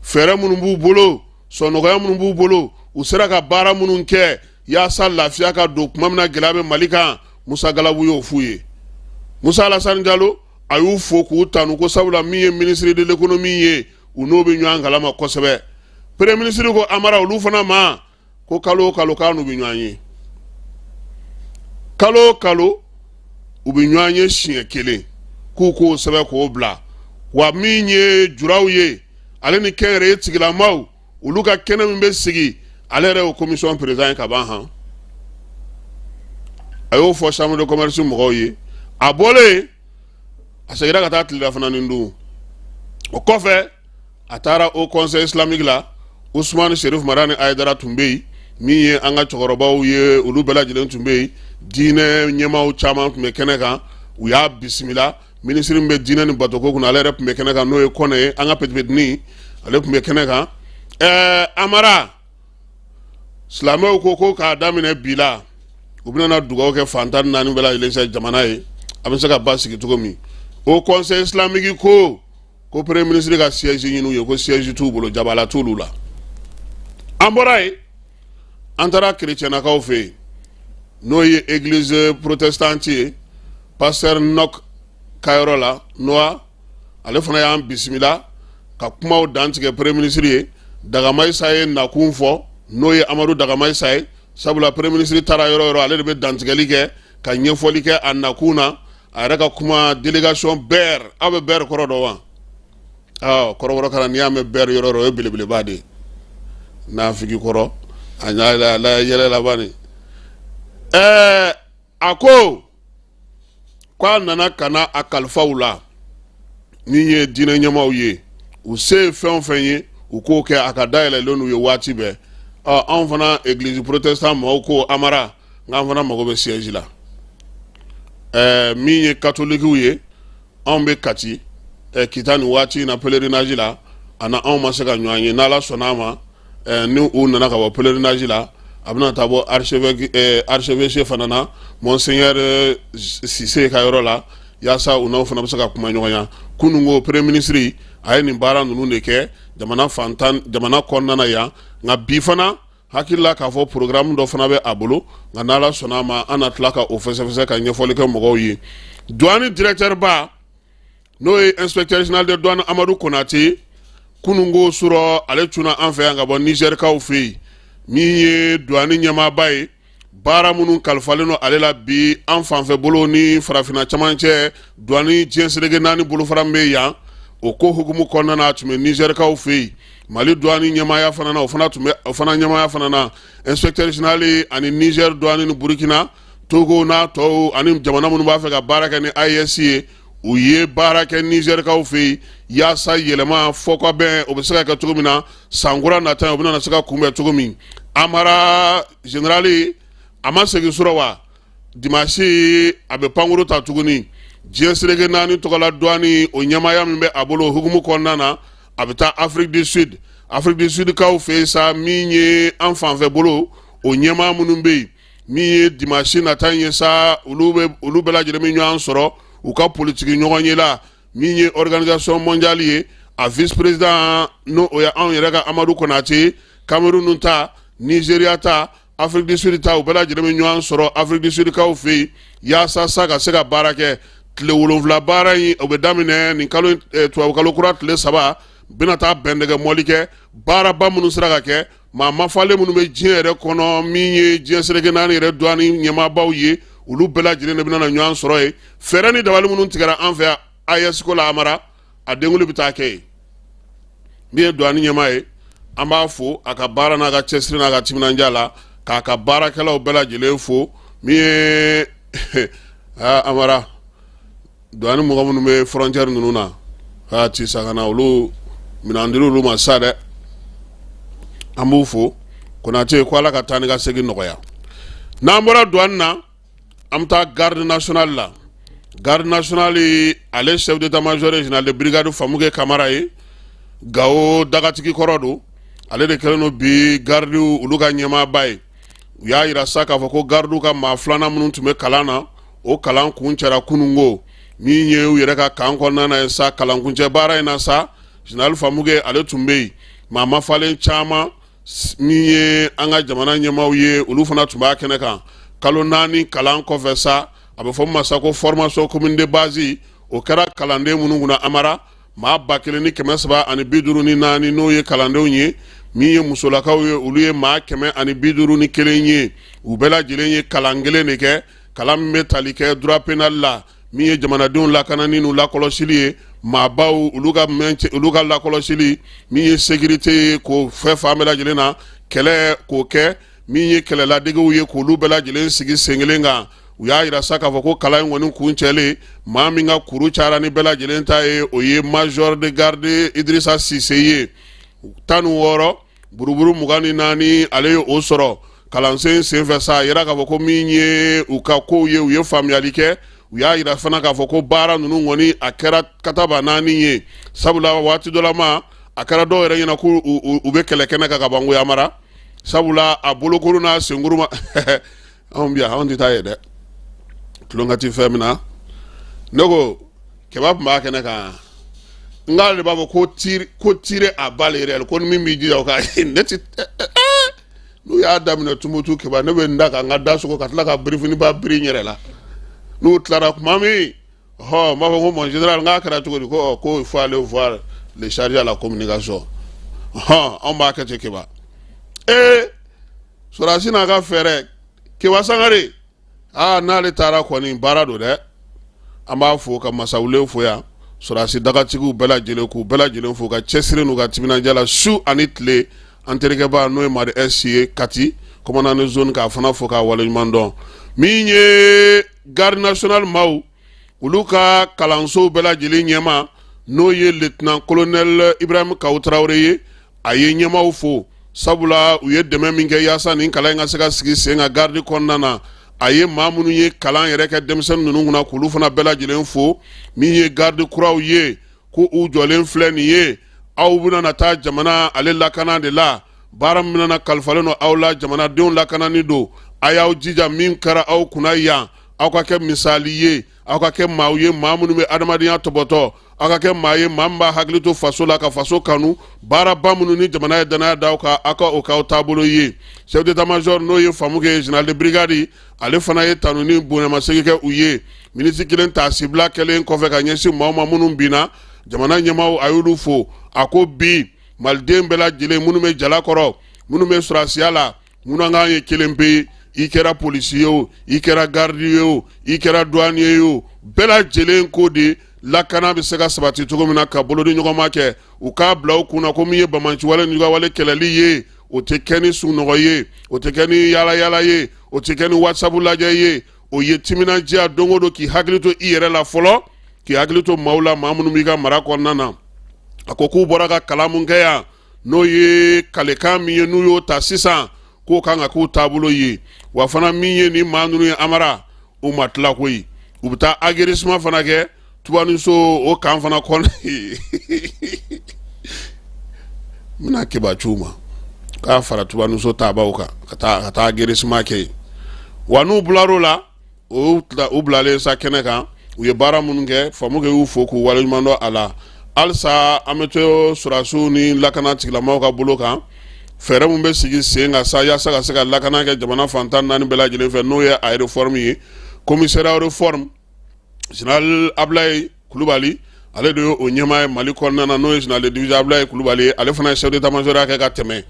fɛɛrɛ minnu b'u bolo sɔnɔgɔya minnu b'u bolo u sera ka baara minnu kɛ yaasa lafiya ka don kuma min na gɛlɛya bɛ Mali kan Musa Galabu y'o f'u ye Musa Alassane Diallo a y'u fo k'u tanu ko sabula min ye ministre de l'économie ye u n'o bɛ ɲɔgɔn kalama kosɛbɛ premier ministre ko Amara olu fana ma ko kalo kalo k'a n'u bɛ ɲɔgɔn ye kalo kalo u bɛ ɲɔgɔn ye siɲɛ kelen k'u k'o sɛbɛn k'o bila wa min ye juraw ye ale ni kɛnyɛrɛye tigilamaw olu ka kɛnɛ min bɛ sigi ale yɛrɛ y'o commission président ye ka ban han a y'o fɔ chambre de commerce mɔgɔw ye a bɔlen a seginna ka taa tilelafilanin dun o kɔfɛ a taara au conseil islamique la Ousmane Sherif Marani Aidara tun bɛ yen min ye an ka cɛkɔrɔbaw ye olu bɛɛ lajɛlen tun bɛ yen diinɛ ɲɛmaaw caman tun bɛ kɛnɛ kan u y'a bisimila ministre min bɛ diinɛ ni batoko kunna ale yɛrɛ tun bɛ kɛnɛ kan n'o ye Kɔnɛ ye an ka pɛtipɛtini ale tun bɛ kɛnɛ kan Amara silamɛw ko k'a daminɛ bi la u bɛna dugawu kɛ fantan naani bɛɛ lajɛlen fɛ jamana ye a bɛ se ka ba sigi cogo min au conseil islamique ko premier ministre ka siège ɲini u ye ko siège t'u bolo jabala t'olu la an bɔra yen an taara kerecɛnnakaw fɛ yen n'o ye église protestante ye pasteur Nok kayɔrɔ la Noa ale fana y'an bisimila ka kumaw dantigɛ premier ministre ye Dagamayisa ye nakun fɔ n'o ye Amadu Dagamayisa ye sabula premier ministre taara yɔrɔ yɔrɔ ale de bɛ dantigɛli kɛ ka ɲɛfɔli kɛ a nakun na a yɛrɛ ka kuma délégation BER aw bɛ BER kɔrɔ dɔn wa kɔrɔbɔrɔ kana n'i y'a mɛn BER yɔrɔ yɔrɔ o ye belebeleba de ye nafigi kɔrɔ a yɛlɛ laban ni a ko k'a nana ka na a kalifaw la min ye diinɛ ɲɛmaaw ye u se ye fɛn o fɛn ye u k'o kɛ a ka dayɛlɛlen n'u ye waati bɛɛ anw fana église protestant mɔgɔw ko Amara nk'an fana mago bɛ siège la min ye catholiquew ye anw bɛ Kati kita nin waati in na pèlerinage la a na anw ma se ka ɲɔgɔn ye n'Ala sɔnn'a ma ni u nana ka bɔ pèlerinage la abna tabo archevêché fanana monseigneur Cissé ka yoro la yasa unaw fana be se ka kuma ɲɔgɔnya kunungo premier ministre aye nin baara nunu de kɛ jamana fantan jamana kɔnɔna yan nka bi fana hakilila k'a fɔ programme dɔ fana bɛ a bolo nka n'ala sɔnna a ma an na tila ka o fɛsɛfɛsɛ ka ɲɛfɔli kɛ mɔgɔw ye douane directeur ba n'o ye inspecteur général de douane Amadou Konate kunungo sɔrɔ ale tuna an fɛ yan ka bɔ Nigerkaw fɛ yen min ye douane ɲɛmaaba ye baara minnu kalifalen don ale la bi an fanfɛ bolo ni farafina camancɛ douane diɲɛ seleke 4 bolofara bɛ yan o ko hukumu kɔnɔna na tun bɛ Nigerkaw fɛ yen Mali douane ɲɛmaaya fana na o fana ɲɛmaaya fana na inspecteur général ani Niger douane ni Burkina Togo n'a tɔw ani jamana minnu b'a fɛ ka baara kɛ ni AES ye u ye baara kɛ Nigerkaw fɛ yen yaasa yɛlɛma fɔ ka bɛn o bɛ se ka kɛ cogo min na sankura nata o bɛna se ka kunbɛn cogo min Amara général a ma segin sɔrɔ wa dimanche a bɛ pankuru ta tuguni diɲɛ seleke 4 tɔgɔla douane o ɲɛmaaya min bɛ a bolo hukumu kɔnɔna na a bɛ taa Afrique du Sud kaw fɛ sa min ye an fanfɛ bolo o ɲɛmaa minnu bɛ yen min ye dimanche nata ye sa olu bɛɛ lajɛlen bɛ ɲɔgɔn sɔrɔ u ka politiki ɲɔgɔn ye la min ye organisation mondiale ye a vice président n'o o ye anw yɛrɛ ka Amadou Konate Cameroun ta Nigeria ta Afrique du Sud ta u bɛɛ lajɛlen bɛ ɲɔgɔn sɔrɔ Afrique du Sud kaw fɛ yen yaasa sa ka se ka baara kɛ tile 7 baara in o bɛ daminɛ nin kalo tubabu kalo kura tile 3 bɛna taa bɛndɛgɛ mɔli kɛ baaraba minnu sera ka kɛ maa mafalen minnu bɛ diɲɛ yɛrɛ kɔnɔ min ye diɲɛ seleke 4 yɛrɛ douane ɲɛmaabaw ye olu bɛɛ lajɛlen de bɛna ɲɔgɔn sɔrɔ yen fɛɛrɛ ni dabali minnu tigɛra an fɛ AES ko la Amara a denkuli bɛ taa kɛ yen min ye douane ɲɛmaa ye an b'a fo a ka baara n'a ka cɛsiri n'a ka timinandiya la k'a ka baarakɛlaw bɛɛ lajɛlen fo min ye Amara douane mɔgɔ minnu bɛ frontière ninnu na ti sagana olu minandiri olu ma sa dɛ an b'u fo Konate ko Ala ka taa ni ka segin nɔgɔya n'an bɔra douane na an bɛ taa garde nationale la garde nationale ale chef d'état-major général de brigade Famuke Kamara ye Gao dagatigi kɔrɔ don ale de kɛlen don bi garde olu ka ɲɛmaaba ye u y'a yira sa k'a fɔ ko garde ka maa 2 minnu tun bɛ kalan na o kalan kun cɛra kunungo min ye u yɛrɛ ka kan kɔnɔna na ye sa kalankuncɛ baara in na sa général Famuke ale tun bɛ yen maa mafalen caman min ye an ka jamana ɲɛmaaw ye olu fana tun b'a kɛnɛ kan kalo 4 kalan kɔfɛ sa a bɛ fɔ min ma sa ko formation commune de base o kɛra kalanden minnu kunna Amara maa 1354 n'o ye kalandenw ye min ye musolakaw ye olu ye maa 151 ye u bɛɛ lajɛlen ye kalan kelen de kɛ kalan min bɛ tali kɛ droit pénal la min ye jamanadenw lakanani n'u lakɔlɔsili ye maabaw olu ka lakɔlɔsili min ye sécurité ye k'o fɛn fan bɛɛ lajɛlen na kɛlɛ k'o kɛ min ye kɛlɛladegew ye k'olu bɛɛ lajɛlen sigi sen kelen kan u y'a yira sa k'a fɔ ko kalan in kɔni kun cɛlen maa min ka kuru cayara ni bɛɛ lajɛlen ta ye o ye major de garde Idrissa Cissé ye 16 buruburu 24 ale ye o sɔrɔ kalansen senfɛ sa a yira k'a fɔ ko min ye u ka kow ye u ye faamuyali kɛ u y'a yira fana k'a fɔ ko baara ninnu kɔni a kɛra kataba 4 ye sabula waati dɔ la ma a kɛra dɔw yɛrɛ ɲɛna ko u bɛ kɛlɛ kɛnɛ kan ka ban Ngoy Amara sabula a bolokuru n'a senkuru ma anw bi yan anw tɛ taa ye dɛ tulon ka ti fɛn min na ne ko kɛba tun b'a kɛnɛ kan n k'ale de b'a fɔ ko tire a balle yɛrɛ ko ni min b'i jija o ka ne ti n'u y'a daminɛ tumutu kɛba ne bɛ n da kan n ka da sogo ka tila ka birifini ba biri n yɛrɛ la n'u tilara kuma min n b'a fɔ ko mon général n k'a kɛra cogo di ko il faut aller voir les chargés à la communication anw b'a kɛ ten kɛba Sorasi n'a ka fɛɛrɛ Kɛba Sangare n'ale taara kɔni baara don dɛ an b'a fo ka masawulew fo yan Sorasi dagatigiw bɛɛ lajɛlen k'u bɛɛ lajɛlen fo ka cɛsiri n'u ka timinandiya la su ani tile an terikɛba n'o ye Madi S ye Kati commandant de zone k'a fana fo k'a waleɲuman dɔn min ye garde nationale maaw olu ka kalansow bɛɛ lajɛlen ɲɛma n'o ye lieutenant colonel Ibrahim Kawu Tarawele ye a ye ɲɛmaaw fo sabula u ye dɛmɛ min kɛ yaasa nin kalan in ka se ka sigi sen ka garde kɔnɔna na a ye maa minnu ye kalan yɛrɛ kɛ denmisɛnnin ninnu kunna k'olu fana bɛɛ lajɛlen fo min ye garde kuraw ye ko u jɔlen filɛ nin ye aw bɛna na taa jamana ale lakana de la baara min na kalifalen no aw la jamanadenw lakanani do a y'aw jija min kɛra aw kunna yan aw ka kɛ misali ye aw ka kɛ maaw ye maa minnu bɛ adamadenya tɔbɔtɔ aw ka kɛ maa ye maa min b'a hakili to faso la ka faso kanu baaraba minnu ni jamana ye danaya da aw kan aw ka o k'aw taabolo ye chef d'état-major n'o ye faamu kɛ général de brigade ale fana ye tanuni bonyamasegin kɛ u ye minisiri kelen ta sibila kɛlen kɔfɛ ka ɲɛsin maaw ma minnu binna jamana ɲɛmaaw a y'olu fo a ko bi maliden bɛɛ lajɛlen minnu bɛ jalakɔrɔ minnu bɛ surasiya la minnu an k'an ye kelen pe i kɛra polisi ye o i kɛra gardi ye o i kɛra douanier ye o bɛɛ lajɛlen ko de lakana bɛ se ka sabati cogo min na ka bolo di ɲɔgɔn ma kɛ u k'a bila u kunna ko min ye bamanciwale ni wale kɛlɛli ye o tɛ kɛ ni sunɔgɔ ye o tɛ kɛ ni yaala ye o tɛ kɛ ni whatsapp lajɛ ye o ye timinandiya don o don k'i hakili to i yɛrɛ la fɔlɔ k'i hakili to maaw la maa minnu b'i ka mara kɔnɔna na a ko k'u bɔra ka kalan mun kɛ yan n'o ye kalekan min ye n'u y'o ta sisan k'o kan ka k'u taabolo ye wa fana min ye ni maa ninnu ye amara u ma tila koyi u bɛ taa aguerrissement fana kɛ tubaniso o kan fana kɔnɔ n bɛna kibaciw ma k'a fara tubaniso taabaw kan ka taa aguerrissement kɛ wa n'u bilar'o la u bilalen sa kɛnɛ kan u ye baara minnu kɛ faamu kɛ y'u fo k'u waleɲuman dɔn a la halisa an bɛ to surasiw ni lakana tigilamɔgɔw ka bolo kan fɛɛrɛ min bɛ sigi sen kan sa yaasa ka se ka lakana kɛ jamana fantan naani bɛɛ lajɛlen fɛ n'o ye a réforme ye commissaire réforme général Ablaye Kulubali ale de ye o ɲɛmaa ye Mali kɔnɔna na n'o ye général de division Ablaye Kulubali ye ale fana ye chef d'état-major kɛ ka tɛmɛ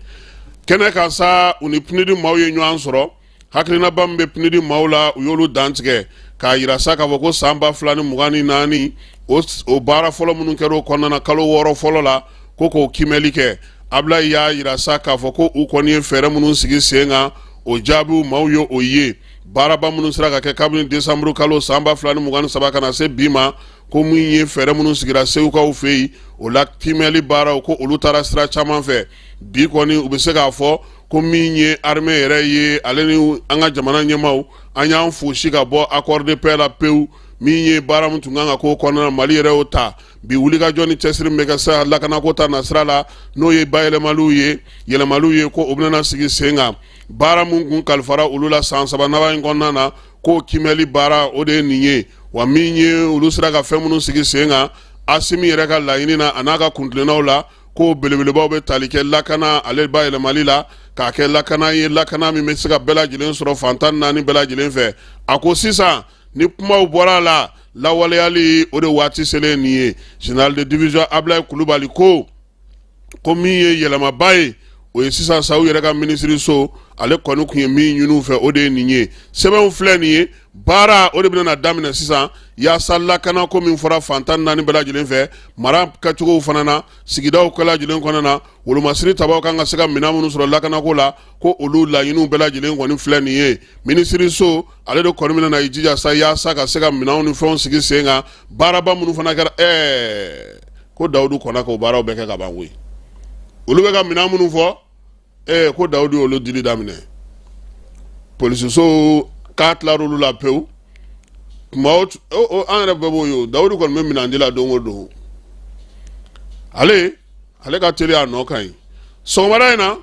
kɛnɛ kan sa u ni PNUD maaw ye ɲɔgɔn sɔrɔ hakilinaba min bɛ PNUD maaw la u y'olu dantigɛ k'a yira sa k'a fɔ ko san 2024 o baara fɔlɔ minnu kɛra o kɔnɔna na kalo 6 fɔlɔ la ko k'o kimɛli kɛ Ablaye y'a yira sa k'a fɔ ko u kɔni ye fɛɛrɛ minnu sigi sen kan o jaabiw maaw ye o ye baaraba minnu sera ka kɛ kabini décembre kalo san 2023 kana se bi ma ko min ye fɛɛrɛ minnu sigira segukaw fɛ yen o la kimɛli baaraw ko olu taara sira caman fɛ bi kɔni u bɛ se k'a fɔ ko min ye armée yɛrɛ ye ale ni an ka jamana ɲɛmaaw an y'an fosi ka bɔ accord de paix la pewu min ye baara min tun kan ka k'o kɔnɔna na Mali yɛrɛ y'o ta bi wulikajɔ ni cɛsiri min bɛ kɛ sa lakanako ta nasira la n'o ye bayɛlɛmaliw ye yɛlɛmaliw ye ko o bɛna sigi sen kan baara min kun kalifara olu la san 3 laban in kɔnɔna na k'o kimɛli baara o de ye nin ye wa min ye olu sera ka fɛn minnu sigi sen kan Asimi yɛrɛ ka laɲini na a n'a ka kuntilennaw la ko belebelebaw bɛ tali kɛ lakana ale bayɛlɛmali la k'a kɛ lakana ye lakana min bɛ se ka bɛɛ lajɛlen sɔrɔ fantan naani bɛɛ lajɛlen fɛ a ko sisan ni kumaw bɔra la lawaleyali o de waati selen nin ye général de division Ablaye Kulubali ko min ye yɛlɛmaba ye o ye sisan sa u yɛrɛ ka minisiri so ale kɔni kun ye min ɲini u fɛ o de ye nin ye sɛbɛnw filɛ nin ye baara o de bɛna daminɛ sisan yaasa lakana ko min fɔra fantan naani bɛɛ lajɛlen fɛ mara kɛcogow fana na sigidaw bɛɛ lajɛlen kɔnɔna na wolomasiri tabaw kan ka se ka minɛn minnu sɔrɔ lakanako la ko olu laɲiniw bɛɛ lajɛlen kɔni filɛ nin ye minisiri so ale de kɔni bɛna i jija sa yaasa ka se ka minɛnw ni fɛnw sigi sen kan baaraba minnu fana kɛra ko Dawudu kɔnna k'o baaraw bɛɛ kɛ ka ban koyi olu bɛ ka minɛn minnu fɔ ko Dawudu olu dili daminɛ polisiso k'a tilara olu la pewu an yɛrɛ bɛɛ b'o ye Dawudu kɔni bɛ minɛn di la don o don ale ka teli a nɔ ka ɲi sɔgɔmada in na